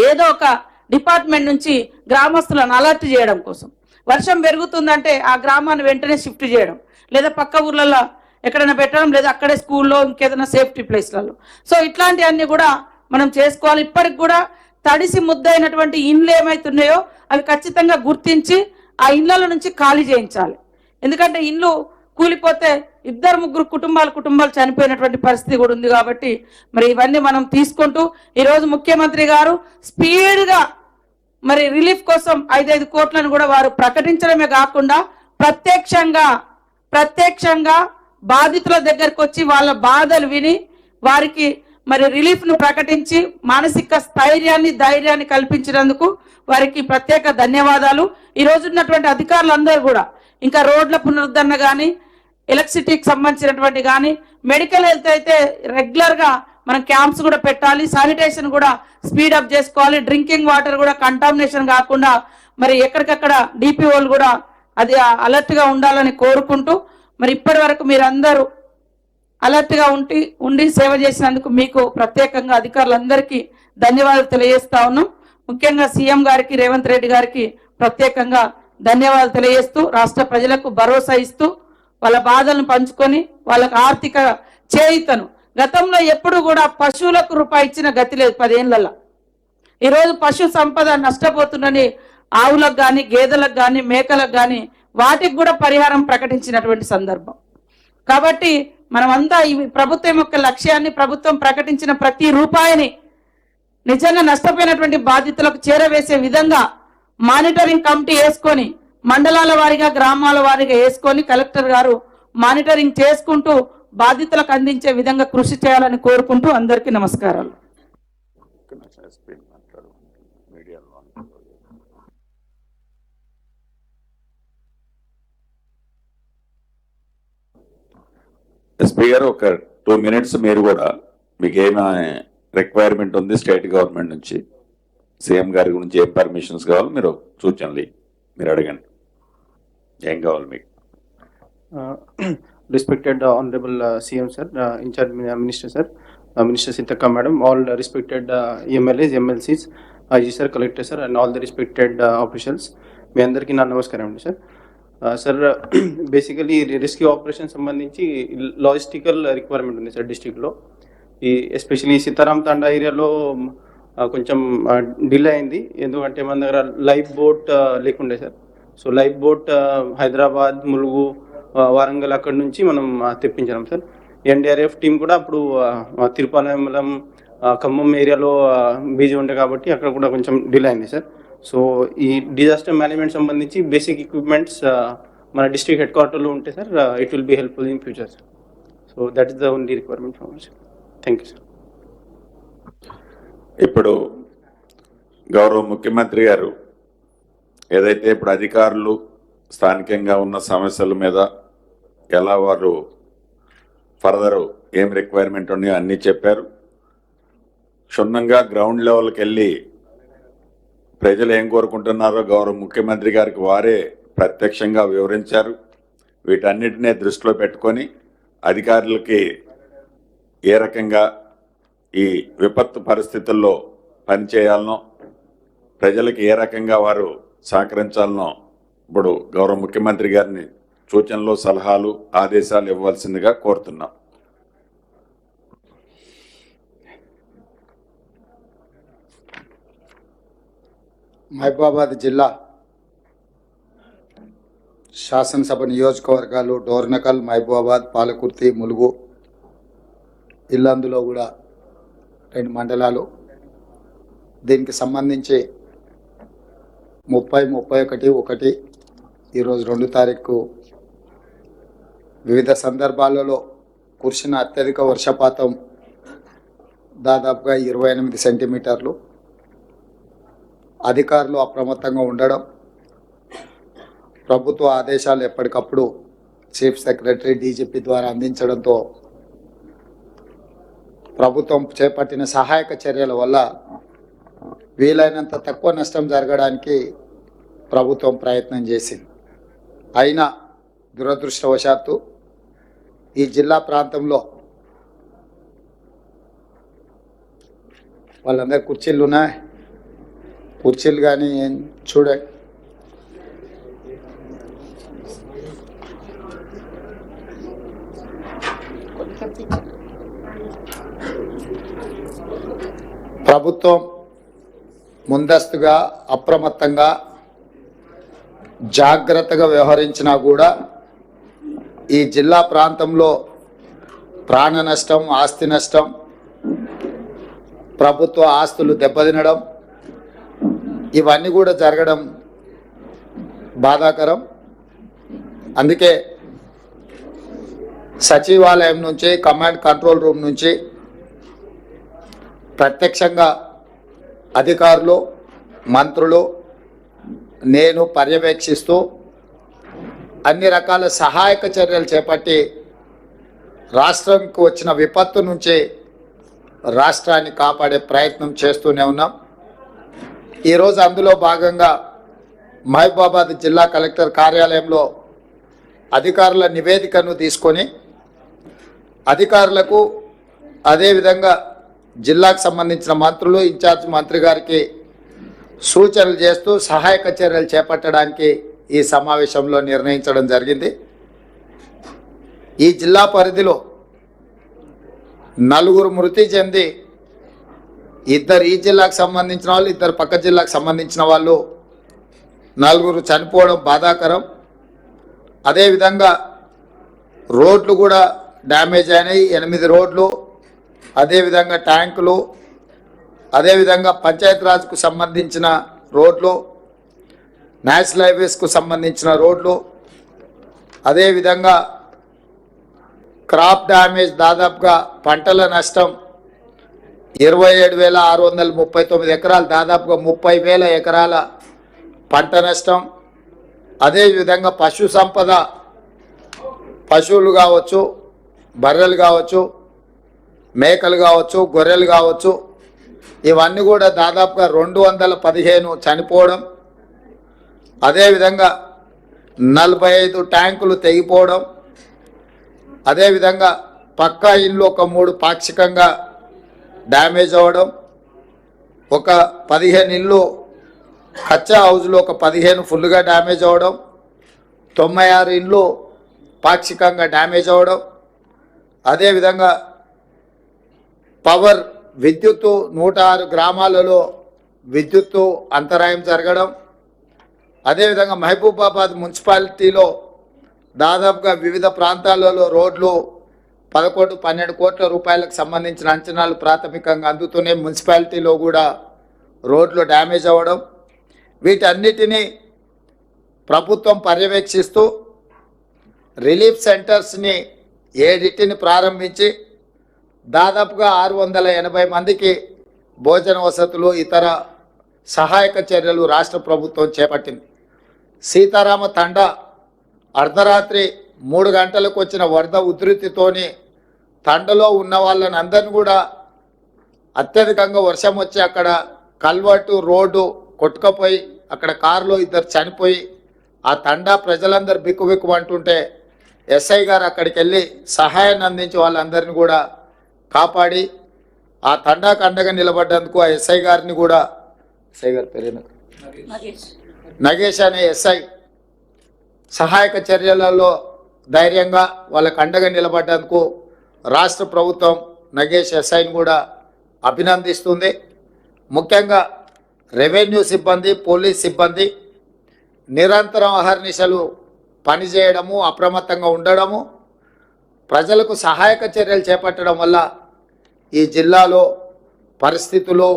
ఏదో ఒక డిపార్ట్మెంట్ నుంచి గ్రామస్తులను అలర్ట్ చేయడం కోసం. వర్షం పెరుగుతుందంటే ఆ గ్రామాన్ని వెంటనే షిఫ్ట్ చేయడం, లేదా పక్క ఊర్లలో ఎక్కడైనా పెట్టడం, లేదా అక్కడే స్కూల్లో ఇంకేదైనా సేఫ్టీ ప్లేస్లలో. సో ఇట్లాంటివన్నీ కూడా మనం చేసుకోవాలి. ఇప్పటికి కూడా తడిసి ముద్దైనటువంటి ఇండ్లు ఏమైతున్నాయో అవి ఖచ్చితంగా గుర్తించి ఆ ఇండ్ల నుంచి ఖాళీ చేయించాలి. ఎందుకంటే ఇండ్లు కూలిపోతే 2-3 కుటుంబాలు చనిపోయినటువంటి పరిస్థితి కూడా ఉంది. కాబట్టి మరి ఇవన్నీ మనం తీసుకుంటూ ఈరోజు ముఖ్యమంత్రి గారు స్పీడ్గా మరి రిలీఫ్ కోసం 5 కోట్లను కూడా వారు ప్రకటించడమే కాకుండా ప్రత్యక్షంగా బాధితుల దగ్గరకు వచ్చి వాళ్ళ బాధలు విని వారికి మరి రిలీఫ్ ను ప్రకటించి మానసిక ధైర్యాన్ని కల్పించినందుకు వారికి ప్రత్యేక ధన్యవాదాలు. ఈ రోజు ఉన్నటువంటి అధికారులందరూ కూడా ఇంకా రోడ్ల పునరుద్ధరణ కానీ, ఎలక్ట్రిసిటీకి సంబంధించినటువంటి కానీ, మెడికల్ హెల్త్ అయితే రెగ్యులర్ గా మనం క్యాంప్స్ కూడా పెట్టాలి, శానిటేషన్ కూడా స్పీడ్ అప్ చేసుకోవాలి, డ్రింకింగ్ వాటర్ కూడా కంటామినేషన్ కాకుండా మరి ఎక్కడికక్కడ డిపిఓలు కూడా అది అలర్ట్ గా ఉండాలని కోరుకుంటూ మరి ఇప్పటి వరకు మీరందరూ అలర్ట్ గా ఉండి సేవ చేసినందుకు మీకు ప్రత్యేకంగా అధికారులందరికీ ధన్యవాదాలు తెలియజేస్తా ఉన్నాం. ముఖ్యంగా సీఎం గారికి, రేవంత్ రెడ్డి గారికి ప్రత్యేకంగా ధన్యవాదాలు తెలియజేస్తూ రాష్ట్ర ప్రజలకు భరోసా ఇస్తూ వాళ్ళ బాధలను పంచుకొని వాళ్ళకు ఆర్థిక చేయుతను గతంలో ఎప్పుడు కూడా పశువులకు రూపాయి ఇచ్చిన గతి లేదు 10 ఏళ్లలో. ఈరోజు పశు సంపద నష్టపోతుందని ఆవులకు కానీ, గేదెలకు కానీ, మేకలకు కానీ వాటికి కూడా పరిహారం ప్రకటించినటువంటి సందర్భం. కాబట్టి మనమంతా ఈ ప్రభుత్వం యొక్క లక్ష్యాన్ని, ప్రభుత్వం ప్రకటించిన ప్రతి రూపాయిని నిజంగా నష్టపోయినటువంటి బాధితులకు చేరవేసే విధంగా మానిటరింగ్ కమిటీ వేసుకొని మండలాల వారీగా, గ్రామాల వారీగా వేసుకొని కలెక్టర్ గారు మానిటరింగ్ చేసుకుంటూ బాధితులకు అందించే విధంగా కృషి చేయాలని కోరుకుంటూ అందరికీ నమస్కారాలు. ఎస్పీ గారు ఒక 2 minutes మీరు కూడా మీకు ఏమైనా రిక్వైర్మెంట్ ఉంది స్టేట్ గవర్నమెంట్ నుంచి, సీఎం గారి గురించి ఏం పర్మిషన్స్ కావాలి మీరు సూచనలు మీరు అడగండి, ఏం కావాలి మీకు. Respected Honorable CM sir, in charge Minister sir, Minister Sitaka madam, all respected MLAs, MLCs, IG sir, Collector sir, and all the respected officials. మీ అందరికీ నా నమస్కారం అండి sir. Sir basically rescue operation సంబంధించి లాజిస్టికల్ రిక్వైర్మెంట్ ఉంది sir డిస్ట్రిక్ట్లో. ఈ especially Sitaram తాండా ఏరియాలో కొంచెం డిలే అయింది, ఎందుకంటే మన దగ్గర లైఫ్ బోట్ లేకుండే sir. So life boat Hyderabad, Mulugu, Warangal అక్కడి నుంచి మనం తెప్పించాం సార్. ఎన్డీఆర్ఎఫ్ టీం కూడా అప్పుడు తిరుపతిమలం, ఖమ్మం ఏరియాలో బిజీ ఉండే కాబట్టి అక్కడ కూడా కొంచెం డిలే అయింది సార్. సో ఈ డిజాస్టర్ మేనేజ్మెంట్ సంబంధించి బేసిక్ ఎక్విప్మెంట్స్ మన డిస్ట్రిక్ట్ హెడ్ క్వార్టర్లో ఉంటే sir it will be helpful in future sir. So that is the only requirement for sir. Thank you sir. ఇప్పుడు గౌరవ ముఖ్యమంత్రి గారు ఏదైతే ఇప్పుడు అధికారులు స్థానికంగా ఉన్న సమస్యల మీద ఎలా వారు ఫర్దర్ ఏం రిక్వైర్మెంట్ ఉన్నాయో అన్నీ చెప్పారు. క్షుణ్ణంగా గ్రౌండ్ లెవెల్కి వెళ్ళి ప్రజలు ఏం కోరుకుంటున్నారో గౌరవ ముఖ్యమంత్రి గారికి వారే ప్రత్యక్షంగా వివరించారు. వీటన్నిటినీ దృష్టిలో పెట్టుకొని అధికారులకి ఏ రకంగా ఈ విపత్తు పరిస్థితుల్లో పనిచేయాలనో, ప్రజలకు ఏ రకంగా వారు సహకరించాలనో ఇప్పుడు గౌరవ ముఖ్యమంత్రి గారిని సూచనలు, సలహాలు, ఆదేశాలు ఇవ్వాల్సిందిగా కోరుతున్నాం. మహబూబాబాద్ జిల్లా శాసనసభ నియోజకవర్గాలు డోర్నకల్, మహబూబాబాద్, పాలకుర్తి, ములుగు, ఇల్లందులో కూడా 2 మండలాలు. దీనికి సంబంధించి 30, 31, 1 ఈరోజు 2 తారీఖు వివిధ సందర్భాలలో కురిసిన అత్యధిక వర్షపాతం దాదాపుగా 28 సెంటీమీటర్లు. అధికారులు అప్రమత్తంగా ఉండడం, ప్రభుత్వ ఆదేశాలు ఎప్పటికప్పుడు చీఫ్ సెక్రటరీ, డీజీపీ ద్వారా అందించడంతో ప్రభుత్వం చేపట్టిన సహాయక చర్యల వల్ల వీలైనంత తక్కువ నష్టం జరగడానికి ప్రభుత్వం ప్రయత్నం చేసింది. అయినా దురదృష్టవశాత్తు ఈ జిల్లా ప్రాంతంలో వాళ్ళందరి కుర్చీలు ఉన్నాయి, కుర్చీలు కానీ చూడండి, ప్రభుత్వం ముందస్తుగా అప్రమత్తంగా జాగ్రత్తగా వ్యవహరించినా కూడా ఈ జిల్లా ప్రాంతంలో ప్రాణ నష్టం, ఆస్తి నష్టం, ప్రభుత్వ ఆస్తులు దెబ్బతినడం ఇవన్నీ కూడా జరగడం బాధాకరం. అందుకే సచివాలయం నుంచి, కమాండ్ కంట్రోల్ రూమ్ నుంచి ప్రత్యక్షంగా అధికారులు, మంత్రులు, నేను పర్యవేక్షిస్తూ అన్ని రకాల సహాయక చర్యలు చేపట్టి రాష్ట్రంకు వచ్చిన విపత్తు నుంచి రాష్ట్రాన్ని కాపాడే ప్రయత్నం చేస్తూనే ఉన్నాం. ఈరోజు అందులో భాగంగా మహబూబాబాద్ జిల్లా కలెక్టర్ కార్యాలయంలో అధికారుల నివేదికను తీసుకొని అధికారులకు, అదేవిధంగా జిల్లాకు సంబంధించిన మంత్రులు, ఇన్ఛార్జ్ మంత్రి గారికి సూచనలు చేస్తూ సహాయక చర్యలు చేపట్టడానికి ఈ సమావేశంలో నిర్ణయించడం జరిగింది. ఈ జిల్లా పరిధిలో 4 మృతి చెంది 2 ఈ జిల్లాకు సంబంధించిన వాళ్ళు, 2 పక్క జిల్లాకు సంబంధించిన వాళ్ళు 4 చనిపోవడం బాధాకరం. అదేవిధంగా రోడ్లు కూడా డ్యామేజ్ అయినాయి, 8 రోడ్లు, అదేవిధంగా ట్యాంకులు, అదేవిధంగా పంచాయతీరాజ్కు సంబంధించిన రోడ్లు, నేషనల్ హైవేస్కు సంబంధించిన రోడ్లు, అదేవిధంగా క్రాప్ డ్యామేజ్ దాదాపుగా పంటల నష్టం 27,639 ఎకరాలు, దాదాపుగా 30,000 ఎకరాల పంట నష్టం. అదేవిధంగా పశు సంపద, పశువులు కావచ్చు, బర్రెలు కావచ్చు, మేకలు కావచ్చు, గొర్రెలు కావచ్చు, ఇవన్నీ కూడా దాదాపుగా 215 చనిపోవడం, అదేవిధంగా 45 ట్యాంకులు తెగిపోవడం, అదేవిధంగా పక్కా ఇల్లు ఒక 3 పాక్షికంగా డ్యామేజ్ అవ్వడం, ఒక 15 ఇల్లు కచ్చా హౌజ్లో ఒక 15 ఫుల్గా డ్యామేజ్ అవ్వడం, 96 ఇల్లు పాక్షికంగా డ్యామేజ్ అవ్వడం, అదేవిధంగా పవర్ విద్యుత్తు 106 గ్రామాలలో విద్యుత్తు అంతరాయం జరగడం, అదేవిధంగా మహబూబాబాద్ మున్సిపాలిటీలో దాదాపుగా వివిధ ప్రాంతాలలో రోడ్లు 11-12 కోట్ల రూపాయలకు సంబంధించిన అంచనాలు ప్రాథమికంగా అందుతూనే మున్సిపాలిటీలో కూడా రోడ్లు డ్యామేజ్ అవ్వడం, వీటన్నిటినీ ప్రభుత్వం పర్యవేక్షిస్తూ రిలీఫ్ సెంటర్స్ని 7 ప్రారంభించి దాదాపుగా 680 మందికి భోజన వసతులు, ఇతర సహాయక చర్యలు రాష్ట్ర ప్రభుత్వం చేపట్టింది. సీతారామ తండా అర్ధరాత్రి 3 గంటలకు వచ్చిన వరద ఉధృతితోని తండలో ఉన్న వాళ్ళని అందరిని కూడా అత్యధికంగా వర్షం వచ్చి అక్కడ కల్వర్టు రోడ్డు కొట్టుకపోయి అక్కడ కారులో 2 చనిపోయి ఆ తండా ప్రజలందరూ బిక్కుబిక్కుమంటుంటే ఎస్ఐ గారు అక్కడికి వెళ్ళి సహాయాన్ని అందించి వాళ్ళందరినీ కూడా కాపాడి ఆ తండాకు అండగా నిలబడ్డందుకు ఆ ఎస్ఐ గారిని కూడా, ఎస్ఐ గారి పేరు నగేష్ అనే ఎస్ఐ సహాయక చర్యలలో ధైర్యంగా వాళ్ళకు అండగా నిలబడ్డందుకు రాష్ట్ర ప్రభుత్వం నగేష్ ఎస్ఐని కూడా అభినందిస్తుంది. ముఖ్యంగా రెవెన్యూ సిబ్బంది, పోలీస్ సిబ్బంది నిరంతరం అహర్నిశలు పనిచేయడము, అప్రమత్తంగా ఉండడము, ప్రజలకు సహాయక చర్యలు చేపట్టడం వల్ల ఈ జిల్లాలో పరిస్థితులు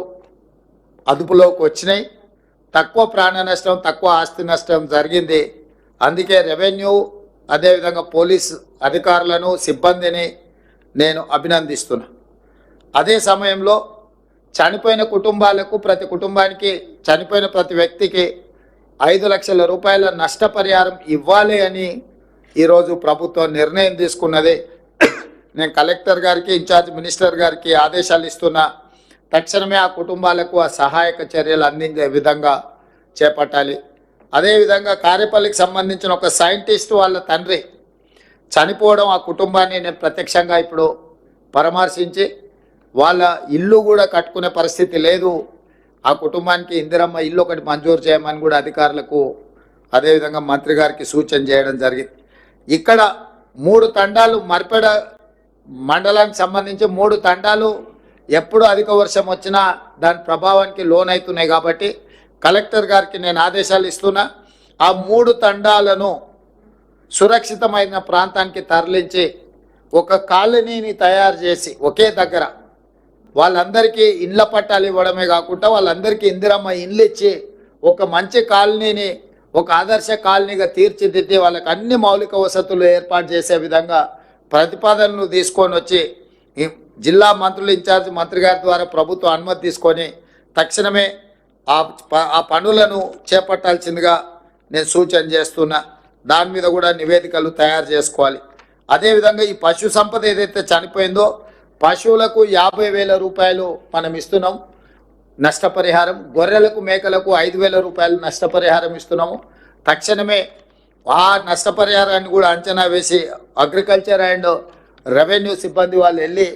అదుపులోకి వచ్చినాయి. తక్కువ ప్రాణ నష్టం, తక్కువ ఆస్తి నష్టం జరిగింది. అందుకే రెవెన్యూ అదేవిధంగా పోలీస్ అధికారులను, సిబ్బందిని నేను అభినందిస్తున్నా. అదే సమయంలో చనిపోయిన కుటుంబాలకు, ప్రతి కుటుంబానికి, చనిపోయిన ప్రతి వ్యక్తికి 5 లక్షల రూపాయల నష్టపరిహారం ఇవ్వాలి అని ఈరోజు ప్రభుత్వం నిర్ణయం తీసుకున్నది. నేను కలెక్టర్ గారికి, ఇన్ఛార్జ్ మినిస్టర్ గారికి ఆదేశాలు ఇస్తున్నా. తక్షణమే ఆ కుటుంబాలకు ఆ సహాయక చర్యలు అందించే విధంగా చేపట్టాలి. అదేవిధంగా కారేపల్లికి సంబంధించిన ఒక సైంటిస్ట్ వాళ్ళ తండ్రి చనిపోవడం, ఆ కుటుంబాన్ని నేను ప్రత్యక్షంగా ఇప్పుడు పరామర్శించి వాళ్ళ ఇల్లు కూడా కట్టుకునే పరిస్థితి లేదు, ఆ కుటుంబానికి ఇందిరమ్మ ఇల్లు ఒకటి మంజూరు చేయమని కూడా అధికారులకు అదేవిధంగా మంత్రి గారికి సూచన చేయడం జరిగింది. ఇక్కడ 3 తండాలు, మర్పెడ మండలానికి సంబంధించి 3 తండాలు ఎప్పుడు అధిక వర్షం వచ్చినా దాని ప్రభావానికి లోనవుతున్నాయి. కాబట్టి కలెక్టర్ గారికి నేను ఆదేశాలు ఇస్తున్నా. ఆ 3 తండాలను సురక్షితమైన ప్రాంతానికి తరలించి ఒక కాలనీని తయారు చేసి ఒకే దగ్గర వాళ్ళందరికీ ఇండ్ల పట్టాలు ఇవ్వడమే కాకుండా వాళ్ళందరికీ ఇందిరమ్మ ఇండ్లు ఇచ్చి ఒక మంచి కాలనీని, ఒక ఆదర్శ కాలనీగా తీర్చిదిద్ది వాళ్ళకి అన్ని మౌలిక వసతులు ఏర్పాటు చేసే విధంగా ప్రతిపాదనలు తీసుకొని వచ్చి ఈ జిల్లా మంత్రులు, ఇన్ఛార్జ్ మంత్రి గారి ద్వారా ప్రభుత్వం అనుమతి తీసుకొని తక్షణమే ఆ పనులను చేపట్టాల్సిందిగా నేను సూచన చేస్తున్నా. దాని మీద కూడా నివేదికలు తయారు చేసుకోవాలి. అదేవిధంగా ఈ పశు సంపద ఏదైతే చనిపోయిందో పశువులకు 50,000 రూపాయలు మనం ఇస్తున్నాం నష్టపరిహారం, గొర్రెలకు, మేకలకు 5,000 రూపాయలు నష్టపరిహారం ఇస్తున్నాము. తక్షణమే ఆ నష్టపరిహారాన్ని కూడా అంచనా వేసి అగ్రికల్చర్ అండ్ రెవెన్యూ సిబ్బంది వాళ్ళు వెళ్ళి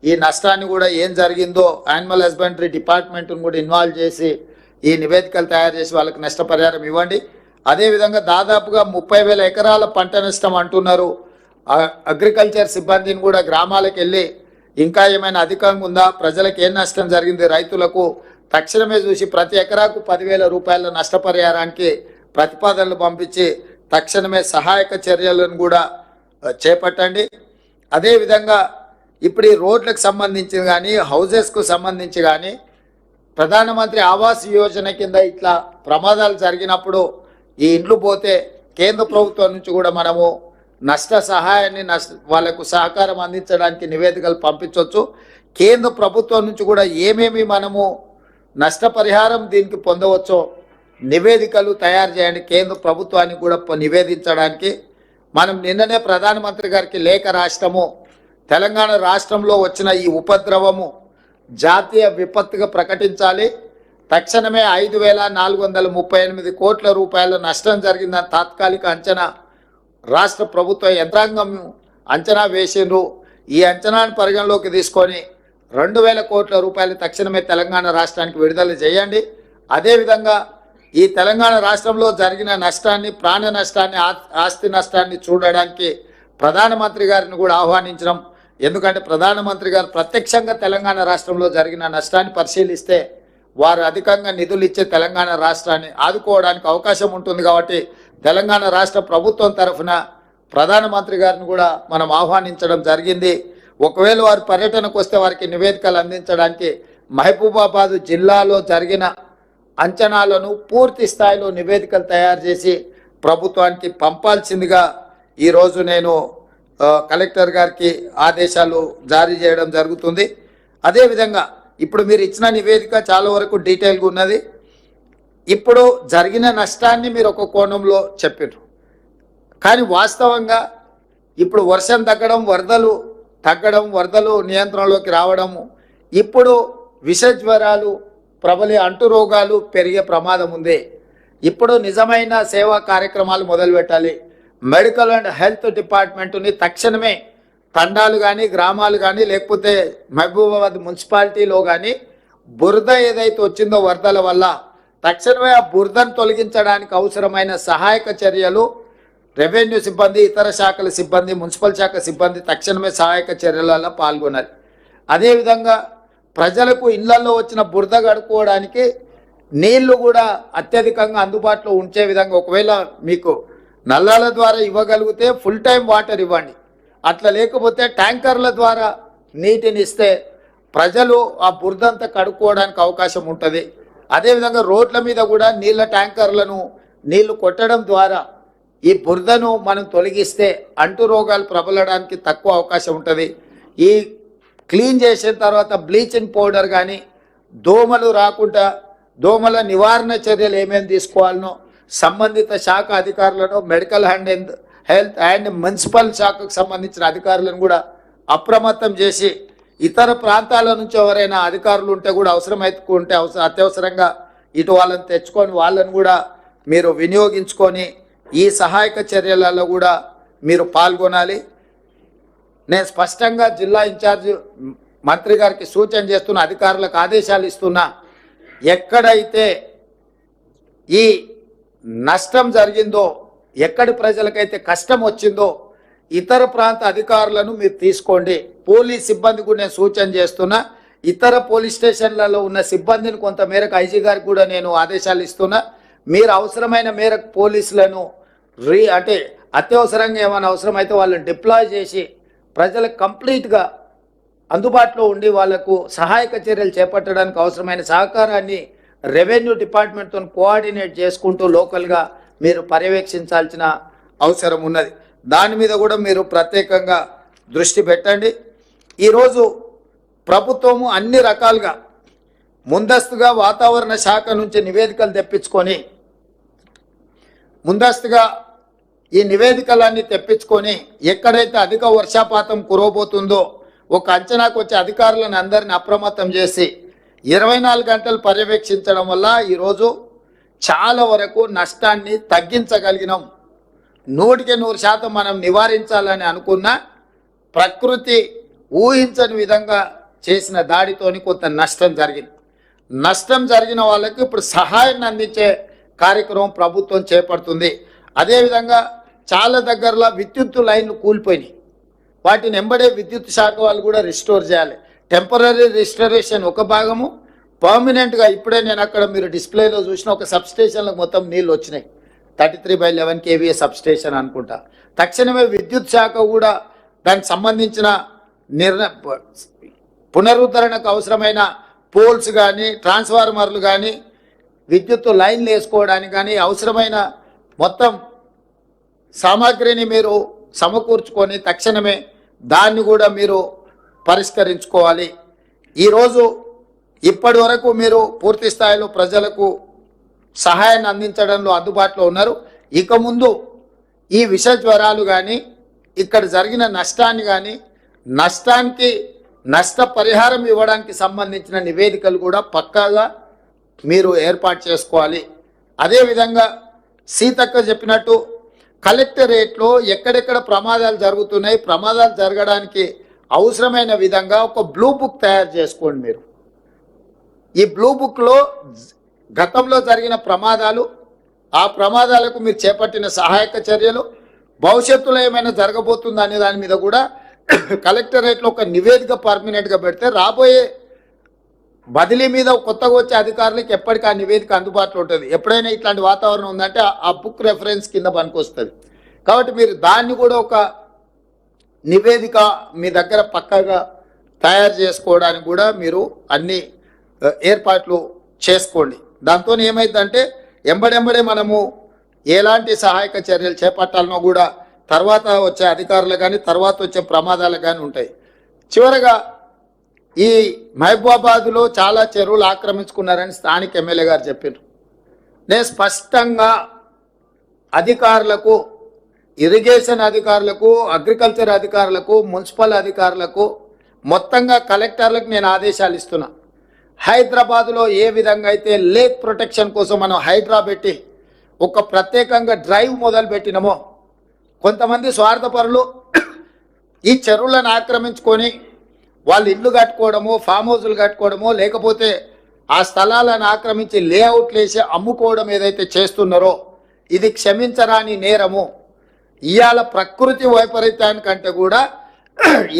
ఈ నష్టాన్ని కూడా ఏం జరిగిందో యానిమల్ హస్బెండరీ డిపార్ట్మెంట్ను కూడా ఇన్వాల్వ్ చేసి ఈ నివేదికలు తయారు చేసి వాళ్ళకి నష్టపరిహారం ఇవ్వండి. అదేవిధంగా దాదాపుగా 30,000 ఎకరాల పంట నష్టం అంటున్నారు. అగ్రికల్చర్ సిబ్బందిని కూడా గ్రామాలకు వెళ్ళి ఇంకా ఏమైనా అధికంగా ఉందా, ప్రజలకు ఏం నష్టం జరిగింది, రైతులకు తక్షణమే చూసి ప్రతి ఎకరాకు 10,000 రూపాయల నష్టపరిహారానికి ప్రతిపాదనలు పంపించి తక్షణమే సహాయక చర్యలను కూడా చేపట్టండి. అదేవిధంగా ఇప్పుడు ఈ రోడ్లకు సంబంధించి కానీ, హౌజెస్కు సంబంధించి కానీ ప్రధానమంత్రి ఆవాస్ యోజన కింద ఇట్లా ప్రమాదాలు జరిగినప్పుడు ఈ ఇండ్లు పోతే కేంద్ర ప్రభుత్వం నుంచి కూడా మనము నష్ట సహాయాన్ని వాళ్ళకు సహకారం అందించడానికి నివేదికలు పంపించవచ్చు. కేంద్ర ప్రభుత్వం నుంచి కూడా ఏమేమి మనము నష్టపరిహారం దీనికి పొందవచ్చో నివేదికలు తయారు చేయండి. కేంద్ర ప్రభుత్వానికి కూడా నివేదించడానికి మనం నిన్ననే ప్రధానమంత్రి గారికి లేఖ రాష్ట్రము, తెలంగాణ రాష్ట్రంలో వచ్చిన ఈ ఉపద్రవము జాతీయ విపత్తుగా ప్రకటించాలి. తక్షణమే 5,438 కోట్ల రూపాయల నష్టం జరిగిందని తాత్కాలిక అంచనా రాష్ట్ర ప్రభుత్వ యంత్రాంగం అంచనా వేసిండ్రు. ఈ అంచనాను పరిగణలోకి తీసుకొని 2,000 కోట్ల రూపాయలు తక్షణమే తెలంగాణ రాష్ట్రానికి విడుదల చేయండి. అదేవిధంగా ఈ తెలంగాణ రాష్ట్రంలో జరిగిన నష్టాన్ని, ప్రాణ నష్టాన్ని, ఆస్తి నష్టాన్ని చూడడానికి ప్రధానమంత్రి గారిని కూడా ఆహ్వానించడం. ఎందుకంటే ప్రధానమంత్రి గారు ప్రత్యక్షంగా తెలంగాణ రాష్ట్రంలో జరిగిన నష్టాన్ని పరిశీలిస్తే వారు అధికంగా నిధులు ఇచ్చే తెలంగాణ రాష్ట్రాన్ని ఆదుకోవడానికి అవకాశం ఉంటుంది. కాబట్టి తెలంగాణ రాష్ట్ర ప్రభుత్వం తరఫున ప్రధానమంత్రి గారిని కూడా మనం ఆహ్వానించడం జరిగింది. ఒకవేళ వారు పర్యటనకు వస్తే వారికి నివేదికలు అందించడానికి మహబూబాబాద్ జిల్లాలో జరిగిన అంచనాలను పూర్తి స్థాయిలో నివేదికలు తయారు చేసి ప్రభుత్వానికి పంపాల్సిందిగా ఈరోజు నేను కలెక్టర్ గారికి ఆదేశాలు జారీ చేయడం జరుగుతుంది. అదేవిధంగా ఇప్పుడు మీరు ఇచ్చిన నివేదిక చాలా వరకు డీటెయిల్గా ఉన్నది. ఇప్పుడు జరిగిన నష్టాన్ని మీరు ఒక కోణంలో చెప్పారు, కానీ వాస్తవంగా ఇప్పుడు వర్షం తగ్గడం, వరదలు తగ్గడం, వరదలు నియంత్రణలోకి రావడము, ఇప్పుడు విష జ్వరాలు ప్రబలి అంటురోగాలు పెరిగే ప్రమాదం ఉంది. ఇప్పుడు నిజమైన సేవా కార్యక్రమాలు మొదలుపెట్టాలి. మెడికల్ అండ్ హెల్త్ డిపార్ట్మెంట్ని తక్షణమే తండాలు కానీ, గ్రామాలు కానీ, లేకపోతే మహబూబాబాద్ మున్సిపాలిటీలో కానీ బురద ఏదైతే వచ్చిందో వరదల వల్ల తక్షణమే ఆ బురదను తొలగించడానికి అవసరమైన సహాయక చర్యలు రెవెన్యూ సిబ్బంది, ఇతర శాఖల సిబ్బంది, మున్సిపల్ శాఖ సిబ్బంది తక్షణమే సహాయక చర్యలలో పాల్గొనాలి. అదేవిధంగా ప్రజలకు ఇళ్లలో వచ్చిన బురద కడుక్కోవడానికి నీళ్లు కూడా అత్యధికంగా అందుబాటులో ఉంచే విధంగా, ఒకవేళ మీకు నల్లాల ద్వారా ఇవ్వగలిగితే ఫుల్ టైం వాటర్ ఇవ్వండి. అట్లా లేకపోతే ట్యాంకర్ల ద్వారా నీటిని ఇస్తే ప్రజలు ఆ బురదంతా కడుక్కోవడానికి అవకాశం ఉంటుంది. అదేవిధంగా రోడ్ల మీద కూడా నీళ్ళ ట్యాంకర్లను నీళ్లు కొట్టడం ద్వారా ఈ బురదను మనం తొలగిస్తే అంటు రోగాలు ప్రబలడానికి తక్కువ అవకాశం ఉంటుంది. ఈ క్లీన్ చేసిన తర్వాత బ్లీచింగ్ పౌడర్ కానీ దోమలు రాకుండా దోమల నివారణ చర్యలు ఏమేమి తీసుకోవాలనో సంబంధిత శాఖ అధికారులను, మెడికల్ హెల్త్ అండ్ మున్సిపల్ శాఖకు సంబంధించిన అధికారులను కూడా అప్రమత్తం చేసి ఇతర ప్రాంతాల నుంచి ఎవరైనా అధికారులు ఉంటే కూడా అవసరమైతే అత్యవసరంగా ఇటు వాళ్ళని తెచ్చుకొని వాళ్ళని కూడా మీరు వినియోగించుకొని ఈ సహాయక చర్యలలో కూడా మీరు పాల్గొనాలి. నేను స్పష్టంగా జిల్లా ఇన్ఛార్జ్ మంత్రి గారికి సూచన చేస్తున్న, అధికారులకు ఆదేశాలు ఇస్తున్నా, ఎక్కడైతే ఈ నష్టం జరిగిందో, ఎక్కడి ప్రజలకైతే కష్టం వచ్చిందో ఇతర ప్రాంత అధికారులను మీరు తీసుకోండి. పోలీస్ సిబ్బంది కూడా నేను సూచన చేస్తున్నా. ఇతర పోలీస్ స్టేషన్లలో ఉన్న సిబ్బందిని కొంతమేరకు ఐజీ గారికి కూడా నేను ఆదేశాలు ఇస్తున్నా. మీరు అవసరమైన మేరకు పోలీసులను అంటే అత్యవసరంగా ఏమైనా అవసరమైతే వాళ్ళని డిప్లాయ్ చేసి ప్రజలకు కంప్లీట్గా అందుబాటులో ఉండి వాళ్లకు సహాయక చర్యలు చేపట్టడానికి అవసరమైన సహకారాన్ని రెవెన్యూ డిపార్ట్మెంట్తో కోఆర్డినేట్ చేసుకుంటూ లోకల్గా మీరు పర్యవేక్షించాల్సిన అవసరం ఉన్నది. దాని మీద కూడా మీరు ప్రత్యేకంగా దృష్టి పెట్టండి. ఈరోజు ప్రభుత్వము అన్ని రకాలుగా ముందస్తుగా వాతావరణ శాఖ నుంచి నివేదికలు తెప్పించుకొని ఈ నివేదికలన్నీ తెప్పించుకొని ఎక్కడైతే అధిక వర్షపాతం కురవబోతుందో ఒక అంచనాకు వచ్చే అధికారులను అందరిని అప్రమత్తం చేసి 24 గంటలు పర్యవేక్షించడం వల్ల ఈరోజు చాలా వరకు నష్టాన్ని తగ్గించగలిగినాం. 100% మనం నివారించాలని అనుకున్న ప్రకృతి ఊహించని విధంగా చేసిన దాడితోని కొంత నష్టం జరిగింది. నష్టం జరిగిన వాళ్ళకి ఇప్పుడు సహాయాన్ని అందించే కార్యక్రమం ప్రభుత్వం చేపడుతుంది. అదేవిధంగా చాలా దగ్గరలో విద్యుత్ లైన్లు కూలిపోయినాయి. వాటిని ఎంబడే విద్యుత్ శాఖ వాళ్ళు కూడా రిస్టోర్ చేయాలి. టెంపరీ రిస్టోరేషన్ ఒక భాగము, పర్మనెంట్గా ఇప్పుడే నేను అక్కడ మీరు డిస్ప్లేలో చూసిన ఒక సబ్స్టేషన్లకు మొత్తం నీళ్ళు వచ్చినాయి. 33/11 kVA సబ్స్టేషన్ అనుకుంటా. తక్షణమే విద్యుత్ శాఖ కూడా దానికి సంబంధించిన పునరుద్ధరణకు అవసరమైన పోల్స్ కానీ ట్రాన్స్ఫార్మర్లు కానీ విద్యుత్ లైన్లు వేసుకోవడానికి కానీ అవసరమైన మొత్తం సామాగ్రిని మీరు సమకూర్చుకొని తక్షణమే దాన్ని కూడా మీరు పరిష్కరించుకోవాలి. ఈరోజు ఇప్పటి వరకు మీరు పూర్తి స్థాయిలో ప్రజలకు సహాయాన్ని అందించడంలో అందుబాటులో ఉన్నారు. ఇక ముందు ఈ విష జ్వరాలు కానీ ఇక్కడ జరిగిన నష్టాన్ని కానీ నష్టానికి నష్టపరిహారం ఇవ్వడానికి సంబంధించిన నివేదికలు కూడా పక్కాగా మీరు ఏర్పాటు చేసుకోవాలి. అదేవిధంగా సీతక్క చెప్పినట్టు కలెక్టరేట్లో ఎక్కడెక్కడ ప్రమాదాలు జరుగుతున్నాయి, ప్రమాదాలు జరగడానికి అవసరమైన విధంగా ఒక బ్లూ బుక్ తయారు చేసుకోండి. మీరు ఈ బ్లూ బుక్లో గతంలో జరిగిన ప్రమాదాలు, ఆ ప్రమాదాలకు మీరు చేపట్టిన సహాయక చర్యలు, భవిష్యత్తులో ఏమైనా జరగబోతుందా అనే దాని మీద కూడా కలెక్టరేట్లో ఒక నివేదిక పర్మనెంట్గా పెడితే రాబోయే బదిలీ మీద కొత్తగా వచ్చే అధికారులకు ఎప్పటికీ ఆ నివేదిక అందుబాటులో ఉంటుంది. ఎప్పుడైనా ఇట్లాంటి వాతావరణం ఉందంటే ఆ బుక్ రెఫరెన్స్ కింద పనికొస్తుంది. కాబట్టి మీరు దాన్ని కూడా ఒక నివేదిక మీ దగ్గర పక్కాగా తయారు చేసుకోవడానికి కూడా మీరు అన్ని ఏర్పాట్లు చేసుకోండి. దాంతో ఏమైందంటే ఎంబడెంబడే మనము ఎలాంటి సహాయక చర్యలు చేపట్టాలనో కూడా తర్వాత వచ్చే అధికారులు కానీ తర్వాత వచ్చే ప్రమాదాలు కానీ ఉంటాయి. చివరగా ఈ మహబూబాబాద్లో చాలా చెరువులు ఆక్రమించుకున్నారని స్థానిక ఎమ్మెల్యే గారు చెప్పారు. నేను స్పష్టంగా అధికారులకు, ఇరిగేషన్ అధికారులకు, అగ్రికల్చర్ అధికారులకు, మున్సిపల్ అధికారులకు, మొత్తంగా కలెక్టర్లకు నేను ఆదేశాలు ఇస్తున్నా. హైదరాబాద్లో ఏ విధంగా అయితే లేక్ ప్రొటెక్షన్ కోసం మనం హైడ్రా పెట్టి ఒక ప్రత్యేకంగా డ్రైవ్ మొదలు పెట్టినామో, కొంతమంది స్వార్థపరులు ఈ చెరువులను ఆక్రమించుకొని వాళ్ళు ఇల్లు కట్టుకోవడమో, ఫామ్ హౌస్లు కట్టుకోవడమో, లేకపోతే ఆ స్థలాలను ఆక్రమించి లేఅవుట్లు వేసి అమ్ముకోవడం ఏదైతే చేస్తున్నారో ఇది క్షమించరాని నేరము. ఇవాళ ప్రకృతి వైపరీత్యానికంటే కూడా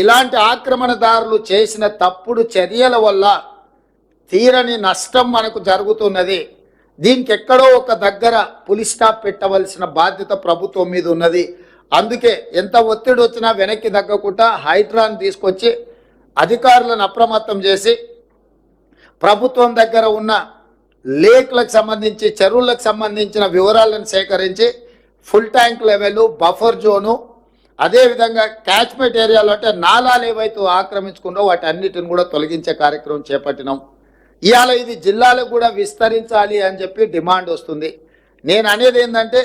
ఇలాంటి ఆక్రమణదారులు చేసిన తప్పుడు చర్యల వల్ల తీరని నష్టం మనకు జరుగుతున్నది. దీనికి ఎక్కడో ఒక దగ్గర పులి స్టాప్ పెట్టవలసిన బాధ్యత ప్రభుత్వం మీద ఉన్నది. అందుకే ఎంత ఒత్తిడి వచ్చినా వెనక్కి తగ్గకుండా హైడ్రాన్ తీసుకొచ్చి అధికారులను అప్రమత్తం చేసి ప్రభుత్వం దగ్గర ఉన్న లేక్లకు సంబంధించి చెరువులకు సంబంధించిన వివరాలను సేకరించి full tank level, buffer zone, అదేవిధంగా క్యాచ్మెంట్ ఏరియాలో అంటే నాలాలు ఏవైతే ఆక్రమించుకున్నో వాటి అన్నిటిని కూడా తొలగించే కార్యక్రమం చేపట్టినాం. ఇవాళ ఇది జిల్లాలకు కూడా విస్తరించాలి అని చెప్పి డిమాండ్ వస్తుంది. నేను అనేది ఏంటంటే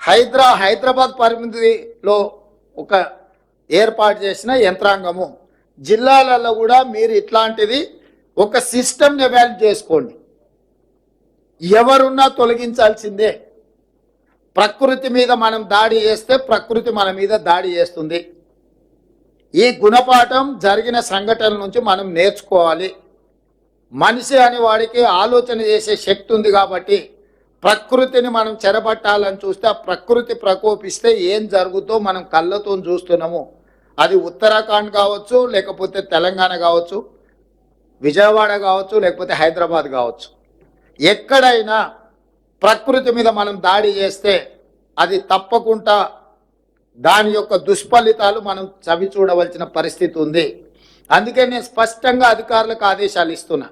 హైదరాబాద్ పరిమితిలో ఒక ఏర్పాటు చేసిన యంత్రాంగము, జిల్లాలలో కూడా మీరు ఇట్లాంటిది ఒక సిస్టమ్ని ఎవాల్యుయేట్ చేసుకోండి. ఎవరున్నా తొలగించాల్సిందే. ప్రకృతి మీద మనం దాడి చేస్తే ప్రకృతి మన మీద దాడి చేస్తుంది. ఈ గుణపాఠం జరిగిన సంఘటనల నుంచి మనం నేర్చుకోవాలి. మనిషి అనే వాడికి ఆలోచన చేసే శక్తి ఉంది కాబట్టి ప్రకృతిని మనం చెరబట్టాలని చూస్తే ఆ ప్రకృతి ప్రకోపిస్తే ఏం జరుగుతుందో మనం కళ్ళతో చూస్తున్నాము. అది ఉత్తరాఖండ్ కావచ్చు, లేకపోతే తెలంగాణ కావచ్చు, విజయవాడ కావచ్చు, లేకపోతే హైదరాబాద్ కావచ్చు. ఎక్కడైనా ప్రకృతి మీద మనం దాడి చేస్తే అది తప్పకుండా దాని యొక్క దుష్ఫలితాలు మనం చవి చూడవలసిన పరిస్థితి ఉంది. అందుకే నేను స్పష్టంగా అధికారులకు ఆదేశాలు ఇస్తున్నా.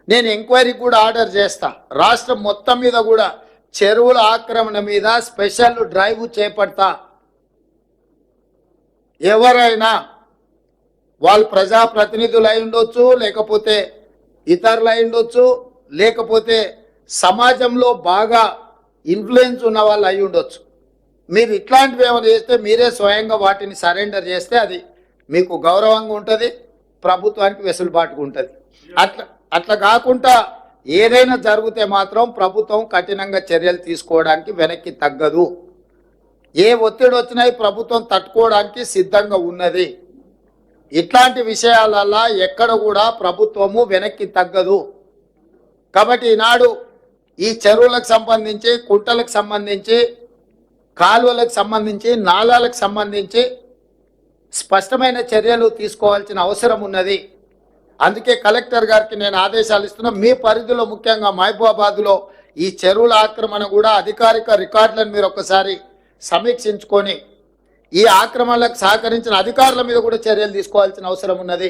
నేను ఎంక్వైరీ కూడా ఆర్డర్ చేస్తా. రాష్ట్రం మొత్తం మీద కూడా చెరువుల ఆక్రమణ మీద స్పెషల్ డ్రైవ్ చేపడతా. ఎవరైనా వాళ్ళు ప్రజాప్రతినిధులు అయి ఉండొచ్చు, లేకపోతే ఇతరులు అయి ఉండొచ్చు, లేకపోతే సమాజంలో బాగా ఇన్ఫ్లుయెన్స్ ఉన్న వాళ్ళు అయి ఉండొచ్చు. మీరు ఇట్లాంటివి ఏమైనా చేస్తే మీరే స్వయంగా వాటిని సరెండర్ చేస్తే అది మీకు గౌరవంగా ఉంటుంది, ప్రభుత్వానికి వెసులుబాటుగా ఉంటుంది. అట్లా కాకుండా ఏదైనా జరిగితే మాత్రం ప్రభుత్వం కఠినంగా చర్యలు తీసుకోవడానికి వెనక్కి తగ్గదు. ఏ ఒత్తిడి వచ్చినా ప్రభుత్వం తట్టుకోవడానికి సిద్ధంగా ఉన్నది. ఇట్లాంటి విషయాలలో ఎక్కడ కూడా ప్రభుత్వము వెనక్కి తగ్గదు. కాబట్టి ఈనాడు ఈ చెరువులకు సంబంధించి, కుంటలకు సంబంధించి, కాలువలకు సంబంధించి, నాలాలకు సంబంధించి స్పష్టమైన చర్యలు తీసుకోవాల్సిన అవసరం ఉన్నది. అందుకే కలెక్టర్ గారికి నేను ఆదేశాలు ఇస్తున్నా. మీ పరిధిలో ముఖ్యంగా మహబూబాబాద్లో ఈ చెరువుల ఆక్రమణ కూడా అధికారిక రికార్డులను మీరు ఒకసారి సమీక్షించుకొని ఈ ఆక్రమణలకు సహకరించిన అధికారుల మీద కూడా చర్యలు తీసుకోవాల్సిన అవసరం ఉన్నది.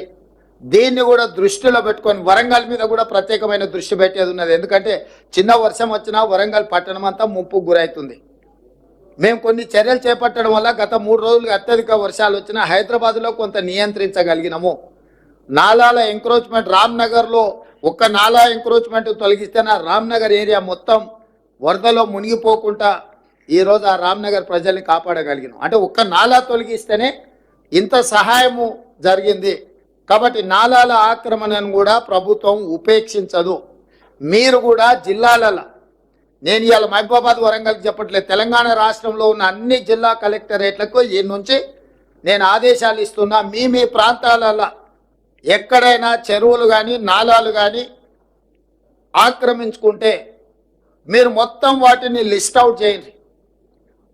దీన్ని కూడా దృష్టిలో పెట్టుకొని వరంగల్ మీద కూడా ప్రత్యేకమైన దృష్టి పెట్టేది ఉన్నది. ఎందుకంటే చిన్న వర్షం వచ్చినా వరంగల్ పట్టణం అంతా ముప్పుకు గురవుతుంది. మేము కొన్ని చర్యలు చేపట్టడం వల్ల గత 3 రోజులుగా అత్యధిక వర్షాలు వచ్చినా హైదరాబాద్లో కొంత నియంత్రించగలిగినాము. నాలాల ఎంక్రోచ్మెంట్ రామ్నగర్లో ఒక్క నాలా ఎంక్రోచ్మెంట్ తొలగిస్తే నా రామ్నగర్ ఏరియా మొత్తం వరదలో మునిగిపోకుండా ఈరోజు ఆ రామ్నగర్ ప్రజల్ని కాపాడగలిగినాం. అంటే ఒక్క నాలా తొలగిస్తేనే ఇంత సహాయము జరిగింది. కాబట్టి నాలాల ఆక్రమణను కూడా ప్రభుత్వం ఉపేక్షించదు. మీరు కూడా జిల్లాలలో, నేను ఇవాళ మహబూబాబాద్ వరంగల్కి చెప్పట్లేదు, తెలంగాణ రాష్ట్రంలో ఉన్న అన్ని జిల్లా కలెక్టరేట్లకు ఈ నుంచి నేను ఆదేశాలు ఇస్తున్నా. మీ ప్రాంతాలలో ఎక్కడైనా చెరువులు కానీ నాలాలు కానీ ఆక్రమించుకుంటే మీరు మొత్తం వాటిని లిస్ట్ అవుట్ చేయండి.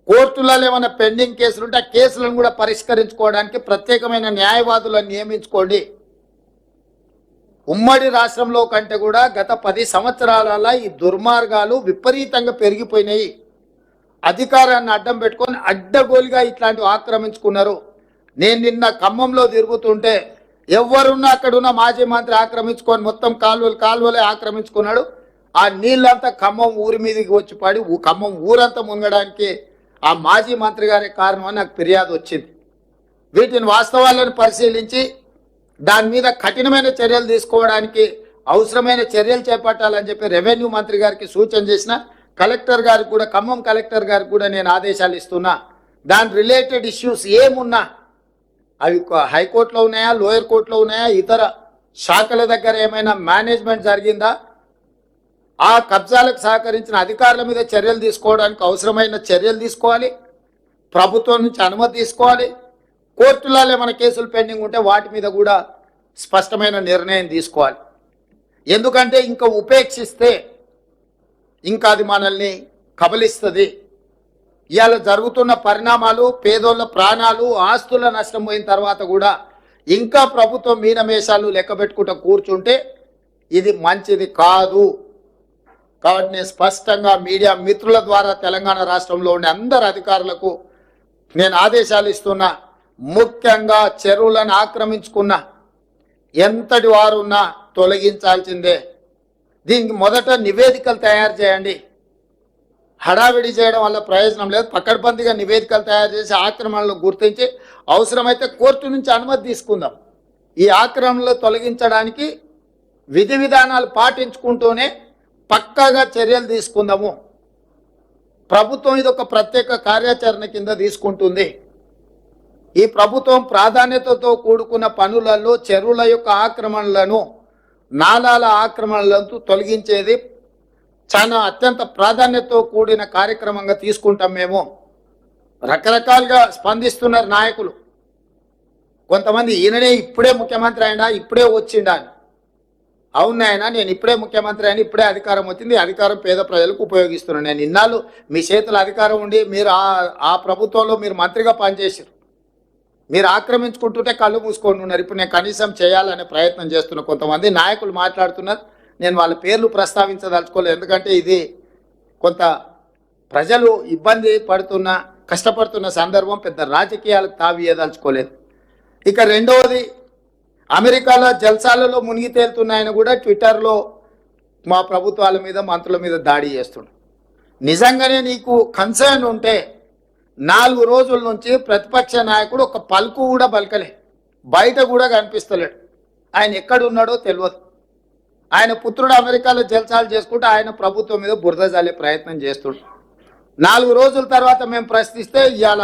కోర్టులలో ఏమైనా పెండింగ్ కేసులు ఉంటే ఆ కేసులను కూడా పరిష్కరించుకోవడానికి ప్రత్యేకమైన న్యాయవాదులను నియమించుకోండి. ఉమ్మడి రాష్ట్రంలో కంటే కూడా గత 10 సంవత్సరాల ఈ దుర్మార్గాలు విపరీతంగా పెరిగిపోయినాయి. అధికారాన్ని అడ్డం పెట్టుకొని అడ్డగోలుగా ఇట్లాంటివి ఆక్రమించుకున్నారు. నేను నిన్న ఖమ్మంలో తిరుగుతుంటే ఎవరున్నా అక్కడున్న మాజీ మంత్రి ఆక్రమించుకొని మొత్తం కాలువలే ఆక్రమించుకున్నాడు. ఆ నీళ్ళంతా ఖమ్మం ఊరి మీదకి వచ్చి పడి ఖమ్మం ఊరంతా మునగడానికి ఆ మాజీ మంత్రి గారే కారణం అని నాకు ఫిర్యాదు వచ్చింది. వీటిని వాస్తవాలను పరిశీలించి దాని మీద కఠినమైన చర్యలు తీసుకోవడానికి అవసరమైన చర్యలు చేపట్టాలని చెప్పి రెవెన్యూ మంత్రి గారికి సూచన చేసిన. కలెక్టర్ గారికి కూడా, ఖమ్మం కలెక్టర్ గారికి కూడా నేను ఆదేశాలు ఇస్తున్నా. దాని రిలేటెడ్ ఇష్యూస్ ఏమున్నా అవి హైకోర్టులో ఉన్నాయా, లోయర్ కోర్టులో ఉన్నాయా, ఇతర శాఖల దగ్గర ఏమైనా మేనేజ్మెంట్ జరిగిందా, ఆ కబ్జాలకు సహకరించిన అధికారుల మీద చర్యలు తీసుకోవడానికి అవసరమైన చర్యలు తీసుకోవాలి. ప్రభుత్వం నుంచి అనుమతి తీసుకోవాలి. కోర్టులలో ఏమైనా కేసులు పెండింగ్ ఉంటే వాటి మీద కూడా స్పష్టమైన నిర్ణయం తీసుకోవాలి. ఎందుకంటే ఇంకా ఉపేక్షిస్తే ఇంకా అది మనల్ని కబలిస్తుంది. ఇవాళ జరుగుతున్న పరిణామాలు, పేదోళ్ళ ప్రాణాలు, ఆస్తుల నష్టం పోయిన తర్వాత కూడా ఇంకా ప్రభుత్వం మీనమేషాలు లెక్క పెట్టుకుంటూ కూర్చుంటే ఇది మంచిది కాదు. కాబట్టి నేను స్పష్టంగా మీడియా మిత్రుల ద్వారా తెలంగాణ రాష్ట్రంలో ఉండే అందరు అధికారులకు నేను ఆదేశాలు ఇస్తున్నా. ముఖ్యంగా చెరువులను ఆక్రమించుకున్న ఎంతటి వారున్నా తొలగించాల్సిందే. దీనికి మొదట నివేదికలు తయారు చేయండి. హడావిడి చేయడం వల్ల ప్రయోజనం లేదు. పకడ్బందీగా నివేదికలు తయారు చేసి ఆక్రమణలు గుర్తించి అవసరమైతే కోర్టు నుంచి అనుమతి తీసుకుందాం. ఈ ఆక్రమణలు తొలగించడానికి విధి విధానాలు పాటించుకుంటూనే పక్కాగా చర్యలు తీసుకుందాము. ప్రభుత్వం ఇది ఒక ప్రత్యేక కార్యాచరణ కింద తీసుకుంటుంది. ఈ ప్రభుత్వం ప్రాధాన్యతతో కూడుకున్న పనులలో చెరువుల యొక్క ఆక్రమణలను, నాలాల ఆక్రమణలను తొలగించేది చాలా అత్యంత ప్రాధాన్యతతో కూడిన కార్యక్రమంగా తీసుకుంటాం. మేము రకరకాలుగా స్పందిస్తున్నారు నాయకులు. కొంతమంది ఈయననే ఇప్పుడే ముఖ్యమంత్రి అయినా, ఇప్పుడే వచ్చిండా అని. అవును ఆయన, నేను ఇప్పుడే ముఖ్యమంత్రి అయినా, ఇప్పుడే అధికారం వచ్చింది, అధికారం పేద ప్రజలకు ఉపయోగిస్తున్నాను. నేను ఇన్నాళ్ళు మీ చేతుల అధికారం ఉండి మీరు ఆ ప్రభుత్వంలో మీరు మంత్రిగా పనిచేశారు. మీరు ఆక్రమించుకుంటుంటే కళ్ళు మూసుకొని ఉన్నారు. ఇప్పుడు నేను కనీసం చేయాలనే ప్రయత్నం చేస్తున్న కొంతమంది నాయకులు మాట్లాడుతున్నారు. నేను వాళ్ళ పేర్లు ప్రస్తావించదలుచుకోలేదు, ఎందుకంటే ఇది కొంత ప్రజలు ఇబ్బంది పడుతున్న, కష్టపడుతున్న సందర్భం. పెద్ద రాజకీయాలకు తావియదలుచుకోలేదు. ఇక రెండవది, అమెరికాలో జల్సాలలో మునిగి తేలుతున్నాయని కూడా ట్విట్టర్లో మా ప్రభుత్వాల మీద, మంత్రుల మీద దాడి చేస్తున్నాడు. నిజంగానే నీకు కన్సర్న్ ఉంటే 4 రోజుల నుంచి ప్రతిపక్ష నాయకుడు ఒక పలుకు కూడా పలకలే, బయట కూడా కనిపిస్తలేడు. ఆయన ఎక్కడున్నాడో తెలియదు. ఆయన పుత్రుడు అమెరికాలో జల్సాలు చేసుకుంటూ ఆయన ప్రభుత్వం మీద బురద జల్లే ప్రయత్నం చేస్తుడు. 4 రోజుల తర్వాత మేము ప్రశ్నిస్తే ఇవాళ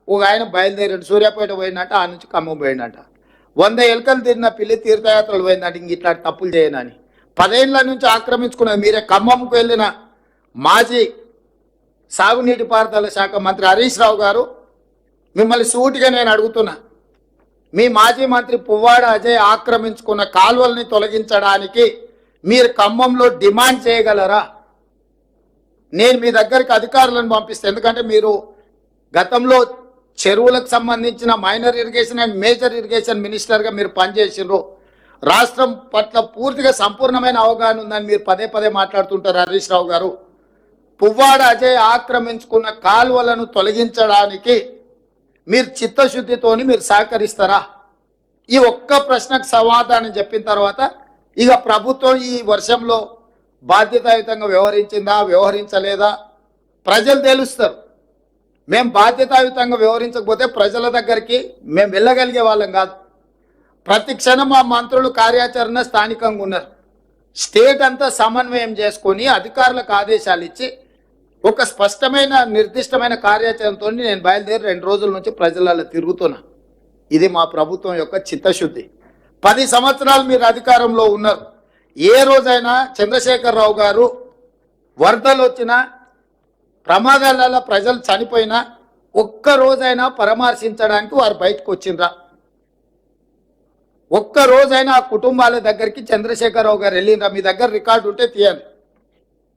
ఒక ఆయన బయలుదేరాడు, సూర్యాపేట పోయినట్ట, ఆ నుంచి ఖమ్మం పోయినట్ట. 100 ఎలుకలు తిరిగిన పిల్లి తీర్థయాత్రలు పోయిందంట, ఇంక ఇట్లాంటి తప్పులు చేయనని. 10 ఏళ్ళ నుంచి ఆక్రమించుకున్నది మీరే. ఖమ్మంకు వెళ్ళిన మాజీ సాగునీటి పారుదల శాఖ మంత్రి హరీష్ రావు గారు, మిమ్మల్ని సూటిగా నేను అడుగుతున్నా, మీ మాజీ మంత్రి పువ్వాడ అజయ్ ఆక్రమించుకున్న కాలువల్ని తొలగించడానికి మీరు ఖమ్మంలో డిమాండ్ చేయగలరా? నేను మీ దగ్గరికి అధికారులను పంపిస్తే, ఎందుకంటే మీరు గతంలో చెరువులకు సంబంధించిన minor irrigation and major irrigation మినిస్టర్గా మీరు పనిచేసినారు. రాష్ట్రం పట్ల పూర్తిగా సంపూర్ణమైన అవగాహన ఉందని మీరు పదే పదే మాట్లాడుతుంటారు హరీష్ రావు గారు. పువ్వాడ అజయ్ ఆక్రమించుకున్న కాలువలను తొలగించడానికి మీరు చిత్తశుద్ధితోని మీరు సహకరిస్తారా? ఈ ఒక్క ప్రశ్నకు సమాధానం చెప్పిన తర్వాత ఇక ప్రభుత్వం ఈ వర్షంలో బాధ్యతాయుతంగా వ్యవహరించిందా, వ్యవహరించలేదా ప్రజలు తెలుస్తారు. మేము బాధ్యతాయుతంగా వ్యవహరించకపోతే ప్రజల దగ్గరికి మేము వెళ్ళగలిగే వాళ్ళం కాదు. ప్రతి క్షణం మా మంత్రులు కార్యాచరణ స్థానికంగా ఉన్నారు. స్టేట్ అంతా సమన్వయం చేసుకొని అధికారులకు ఆదేశాలు ఇచ్చి ఒక స్పష్టమైన నిర్దిష్టమైన కార్యాచరణతో నేను బయలుదేరి 2 రోజుల నుంచి ప్రజలలో తిరుగుతున్నా. ఇది మా ప్రభుత్వం యొక్క చిత్తశుద్ధి. 10 సంవత్సరాలు మీరు అధికారంలో ఉన్నారు. ఏ రోజైనా చంద్రశేఖరరావు గారు వరదలు వచ్చినా, ప్రమాదాలలో ప్రజలు చనిపోయినా ఒక్క రోజైనా పరామర్శించడానికి వారు బయటకు వచ్చిండ్రా? ఒక్క రోజైనా ఆ కుటుంబాల దగ్గరికి చంద్రశేఖరరావు గారు వెళ్ళిండ్రా? మీ దగ్గర రికార్డు ఉంటే తీయండి.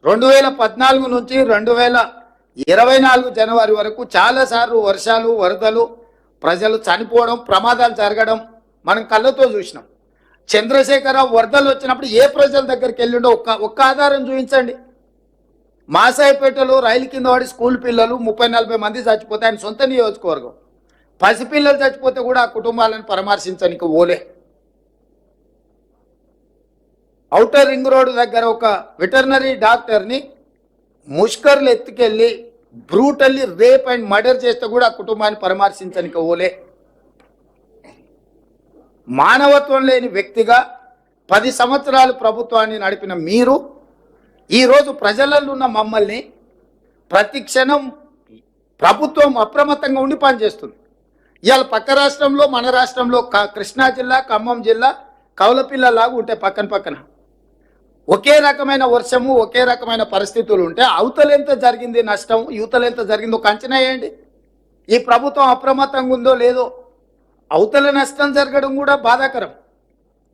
2014 నుంచి 2024 జనవరి వరకు చాలాసార్లు వర్షాలు, వరదలు, ప్రజలు చనిపోవడం, ప్రమాదాలు జరగడం మనం కళ్ళతో చూసినాం. చంద్రశేఖరరావు వరదలు వచ్చినప్పుడు ఏ ప్రజల దగ్గరికి వెళ్ళిండో ఒక్క ఆధారం చూపించండి. మాసాయిపేటలో రైలు కింద పడి స్కూల్ పిల్లలు 30-40 మంది చచ్చిపోతే ఆయన సొంత నియోజకవర్గం. పసిపిల్లలు చచ్చిపోతే కూడా ఆ కుటుంబాలను పరామర్శించడానికి ఓలే. ఔటర్ రింగ్ రోడ్డు దగ్గర ఒక వెటర్నరీ డాక్టర్ని ముష్కర్లు ఎత్తుకెళ్ళి బ్రూటల్లీ రేప్ అండ్ మర్డర్ చేస్తే కూడా ఆ కుటుంబాన్ని పరామర్శించడానికి ఓలే. మానవత్వం లేని వ్యక్తిగా 10 సంవత్సరాలు ప్రభుత్వాన్ని నడిపిన మీరు ఈరోజు ప్రజలలో ఉన్న మమ్మల్ని ప్రతి క్షణం ప్రభుత్వం అప్రమత్తంగా ఉండి పనిచేస్తుంది. ఇవాళ పక్క రాష్ట్రంలో, మన రాష్ట్రంలో కృష్ణా జిల్లా, ఖమ్మం జిల్లా కౌలపిల్లలాగా ఉంటే పక్కన పక్కన ఒకే రకమైన వర్షము, ఒకే రకమైన పరిస్థితులు ఉంటే అవతలెంత జరిగింది నష్టం, యువతలెంత జరిగిందో ఒక అంచనా వేయండి. ఈ ప్రభుత్వం అప్రమత్తంగా ఉందో లేదో. అవతల నష్టం జరగడం కూడా బాధాకరం.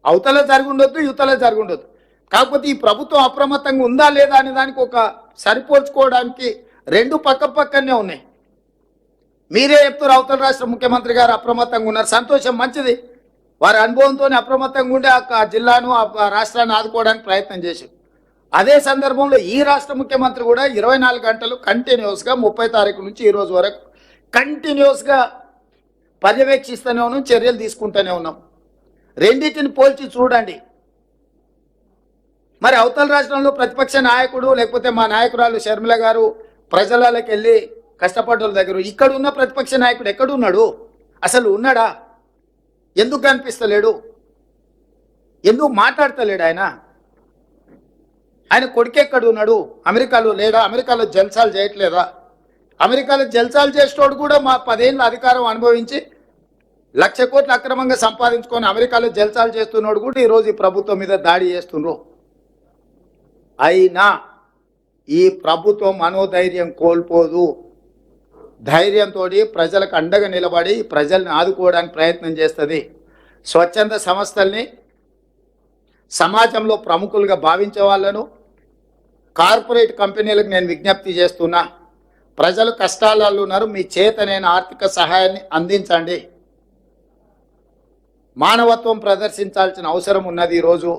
అవతల జరిగి ఉండొద్దు, యువతల జరిగి ఉండొద్దు. కాకపోతే ఈ ప్రభుత్వం అప్రమత్తంగా ఉందా లేదా అనే దానికి ఒక సరిపోల్చుకోవడానికి 2 పక్కనే ఉన్నాయి. మీరే చెప్తారు అవతల రాష్ట్ర ముఖ్యమంత్రి గారు అప్రమత్తంగా ఉన్నారు, సంతోషం, మంచిది. వారి అనుభవంతో అప్రమత్తంగా ఉండి ఆ జిల్లాను ఆ రాష్ట్రాన్ని ఆదుకోవడానికి ప్రయత్నం చేశారు. అదే సందర్భంలో ఈ రాష్ట్ర ముఖ్యమంత్రి కూడా 24 గంటలు కంటిన్యూస్గా 30 తారీఖు నుంచి ఈ రోజు వరకు కంటిన్యూస్గా పర్యవేక్షిస్తూనే ఉన్నాం, చర్యలు తీసుకుంటూనే ఉన్నాం. రెండింటిని పోల్చి చూడండి. మరి అవతల రాష్ట్రంలో ప్రతిపక్ష నాయకుడు లేకపోతే మా నాయకురాలు షర్మిల గారు ప్రజలకి వెళ్ళి కష్టపడ్డల దగ్గర, ఇక్కడ ఉన్న ప్రతిపక్ష నాయకుడు ఎక్కడున్నాడు? అసలు ఉన్నాడా? ఎందుకు కనిపిస్తలేడు? ఎందుకు మాట్లాడతలేడు? ఆయన కొడుకెక్కడ ఉన్నాడు? అమెరికాలో లేడా? అమెరికాలో జల్సాలు చేయట్లేదా? అమెరికాలో జల్సాలు చేసేటోడు కూడా మా 10 ఏళ్ళ అధికారం అనుభవించి 1,00,000 కోట్లు అక్రమంగా సంపాదించుకొని అమెరికాలో జల్సాలు చేస్తున్నాడు కూడా ఈరోజు ఈ ప్రభుత్వం మీద దాడి చేస్తున్నారు. అయినా ఈ ప్రభుత్వం మనోధైర్యం కోల్పోదు. ధైర్యంతో ప్రజలకు అండగా నిలబడి ప్రజల్ని ఆదుకోవడానికి ప్రయత్నం చేస్తుంది. స్వచ్ఛంద సంస్థల్ని సమాజంలో ప్రముఖులుగా భావించే వాళ్ళను, కార్పొరేట్ కంపెనీలకు నేను విజ్ఞప్తి చేస్తున్నా, ప్రజలు కష్టాలలో ఉన్నారు, మీ చేతనైన ఆర్థిక సహాయాన్ని అందించండి. మానవత్వం ప్రదర్శించాల్సిన అవసరం ఉన్నది. ఈరోజు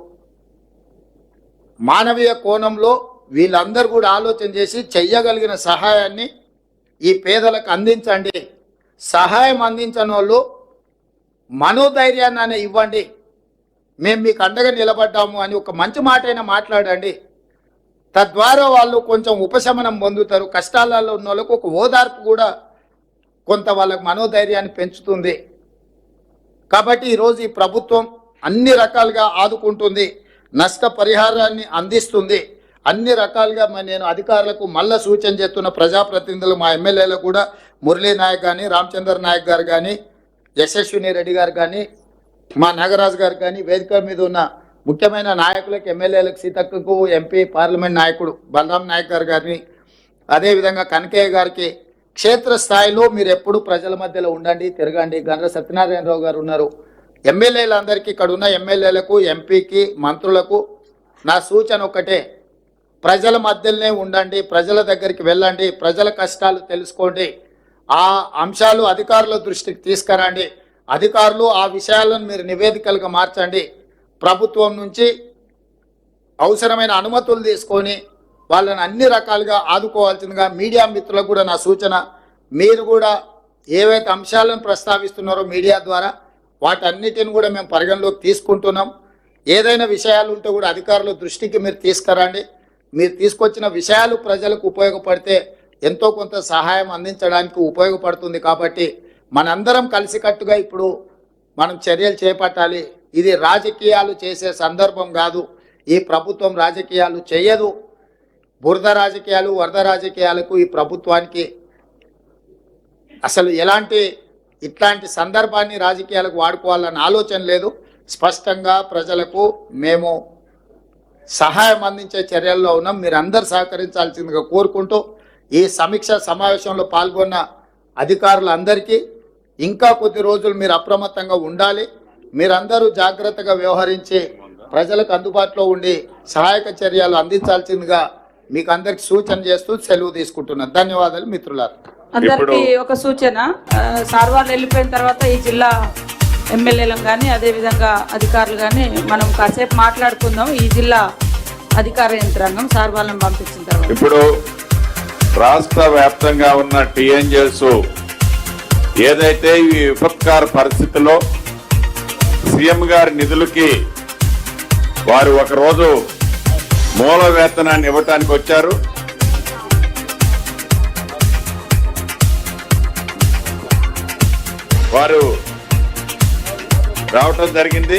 మానవీయ కోణంలో వీళ్ళందరూ కూడా ఆలోచన చేసి చెయ్యగలిగిన సహాయాన్ని ఈ పేదలకు అందించండి. సహాయం అందించని వాళ్ళు మనోధైర్యాన్ని ఇవ్వండి. మేము మీకు అండగా నిలబడ్డాము అని ఒక మంచి మాట అయినా మాట్లాడండి. తద్వారా వాళ్ళు కొంచెం ఉపశమనం పొందుతారు. కష్టాలలో ఉన్న వాళ్ళకు ఒక ఓదార్పు కూడా కొంత వాళ్ళకు మనోధైర్యాన్ని పెంచుతుంది. కాబట్టి ఈరోజు ఈ ప్రభుత్వం అన్ని రకాలుగా ఆదుకుంటుంది, నష్టపరిహారాన్ని అందిస్తుంది. అన్ని రకాలుగా నేను అధికారులకు మళ్ళా సూచన చేస్తున్న ప్రజాప్రతినిధులు, మా ఎమ్మెల్యేలకు కూడా, మురళీ నాయక్ కానీ, రామచంద్ర నాయక్ గారు కానీ, యశస్విని రెడ్డి గారు కానీ, మా నాగరాజు గారు కానీ, వేదిక మీద ఉన్న ముఖ్యమైన నాయకులకు, ఎమ్మెల్యేలకు, సీతక్కకు, ఎంపీ పార్లమెంట్ నాయకుడు బలరాం నాయక్ గారు కానీ, అదేవిధంగా కనకయ్య గారికి, క్షేత్రస్థాయిలో మీరు ఎప్పుడు ప్రజల మధ్యలో ఉండండి, తిరగండి. గండ్ర సత్యనారాయణరావు గారు ఉన్నారు. ఎమ్మెల్యేలందరికీ, ఇక్కడ ఉన్న ఎమ్మెల్యేలకు, ఎంపీకి, మంత్రులకు నా సూచన ఒకటే, ప్రజల మధ్యలోనే ఉండండి, ప్రజల దగ్గరికి వెళ్ళండి, ప్రజల కష్టాలు తెలుసుకోండి. ఆ అంశాలు అధికారుల దృష్టికి తీసుకురండి. అధికారులు ఆ విషయాలను మీరు నివేదికలుగా మార్చండి. ప్రభుత్వం నుంచి అవసరమైన అనుమతులు తీసుకొని వాళ్ళని అన్ని రకాలుగా ఆదుకోవాల్సిందిగా మీడియా మిత్రులకు కూడా నా సూచన. మీరు కూడా ఏవైతే అంశాలను ప్రస్తావిస్తున్నారో మీడియా ద్వారా వాటన్నిటిని కూడా మేము పరిగణలోకి తీసుకుంటున్నాం. ఏదైనా విషయాలు ఉంటే కూడా అధికారుల దృష్టికి మీరు తీసుకురండి. మీరు తీసుకొచ్చిన విషయాలు ప్రజలకు ఉపయోగపడితే ఎంతో కొంత సహాయం అందించడానికి ఉపయోగపడుతుంది. కాబట్టి మనందరం కలిసికట్టుగా ఇప్పుడు మనం చర్యలు చేపట్టాలి. ఇది రాజకీయాలు చేసే సందర్భం కాదు. ఈ ప్రభుత్వం రాజకీయాలు చేయదు. బురద రాజకీయాలు, వరద రాజకీయాలకు ఈ ప్రభుత్వానికి అసలు ఇట్లాంటి సందర్భాన్ని రాజకీయాలకు వాడుకోవాలన్న ఆలోచన లేదు. స్పష్టంగా ప్రజలకు మేము సహాయం అందించే చర్యల్లో ఉన్నాం. మీరు అందరు సహకరించాల్సిందిగా కోరుకుంటూ ఈ సమీక్ష సమావేశంలో పాల్గొన్న అధికారులందరికీ ఇంకా కొద్ది రోజులు మీరు అప్రమత్తంగా ఉండాలి. మీరందరూ జాగ్రత్తగా వ్యవహరించి ప్రజలకు అందుబాటులో ఉండి సహాయక చర్యలు అందించాల్సిందిగా మీకు అందరికి సూచన చేస్తూ సెలవు తీసుకుంటున్నాను. ధన్యవాదాలు మిత్రులారా. అందరికీ ఒక సూచన, సార్ వాళ్ళు వెళ్ళిపోయిన తర్వాత ఈ జిల్లా ఎమ్మెల్యేలను కానీ అదేవిధంగా అధికారులు కానీ మనం కాసేపు మాట్లాడుకుందాం. ఈ జిల్లా అధికార యంత్రాంగం సార్ వాళ్ళని పంపించిన తర్వాత ఇప్పుడు రాష్ట్ర వ్యాప్తంగా ఉన్న టీఎన్జిఎస్ ఏదైతే ఈ విపత్కార పరిస్థితుల్లో సీఎం గారి నిధులకి వారు ఒకరోజు మూల వేతనాన్ని ఇవ్వటానికి వచ్చారు. వారు రావటం జరిగింది.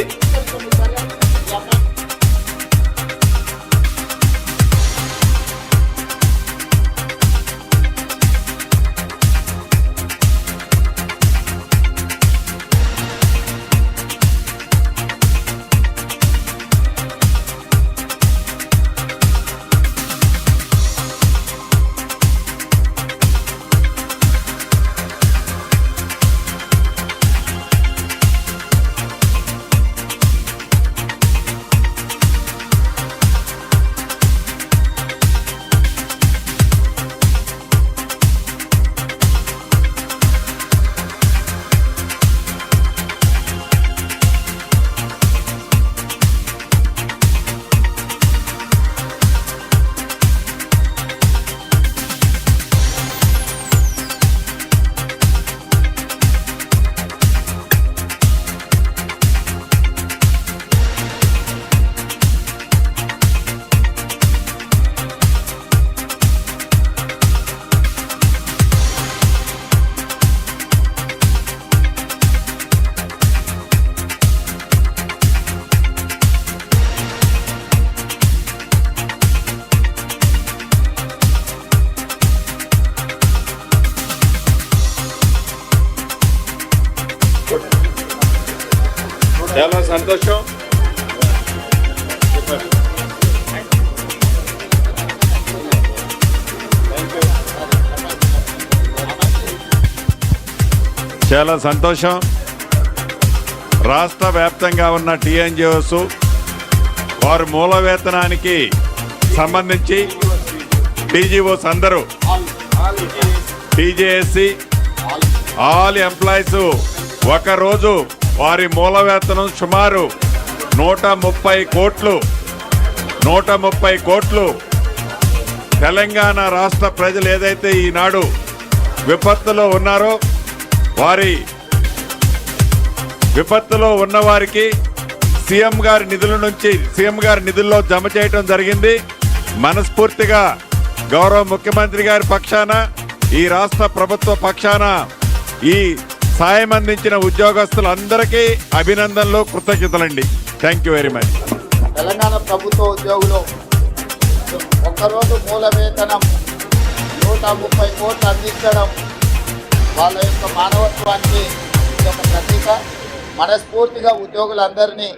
సంతోషం. చాలా సంతోషం. రాష్ట్ర వ్యాప్తంగా ఉన్న టీఎన్జిఓస్ వారి మూల వేతనానికి సంబంధించి టీజీఓస్ అందరూ టీజేఎస్సి ఆల్ ఎంప్లాయీస్ ఒకరోజు వారి మూల వేతనం సుమారు 130 కోట్లు తెలంగాణ రాష్ట్ర ప్రజలు ఏదైతే ఈనాడు విపత్తులో ఉన్నారో వారి విపత్తులో ఉన్న వారికి సీఎం గారి నిధుల్లో జమ చేయడం జరిగింది. మనస్ఫూర్తిగా గౌరవ ముఖ్యమంత్రి గారి పక్షాన ఈ రాష్ట్ర ప్రభుత్వ పక్షాన ఈ సాయం అందించిన ఉద్యోగస్తులందరికీ అభినందనలు, కృతజ్ఞతలండి. Thank you very much. Telangana ప్రభుత్వ ఉద్యోగులు ఒక్కరోజు మూల వేతనం 130 కోట్లు అందించడం వాళ్ళ యొక్క మానవత్వానికి ఒక ప్రతీక. మనస్ఫూర్తిగా ఉద్యోగులందరినీ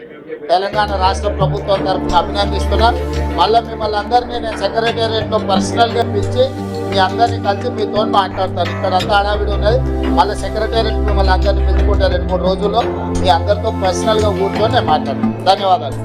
తెలంగాణ రాష్ట్ర ప్రభుత్వం తరఫున అభినందిస్తున్నాను. మళ్ళీ మిమ్మల్ని అందరినీ నేను సెక్రటేరియట్లో పర్సనల్గా పిలిచి మీ అందరినీ కలిసి మీతో మాట్లాడతాను. ఇక్కడ అంతా హడావిడి ఉన్నది. మళ్ళీ సెక్రటేరియట్ మిమ్మల్ని అందరినీ పిలుచుకుంటే 2-3 రోజుల్లో మీ అందరితో పర్సనల్గా కూర్చొని నేను మాట్లాడతాను. ధన్యవాదాలు.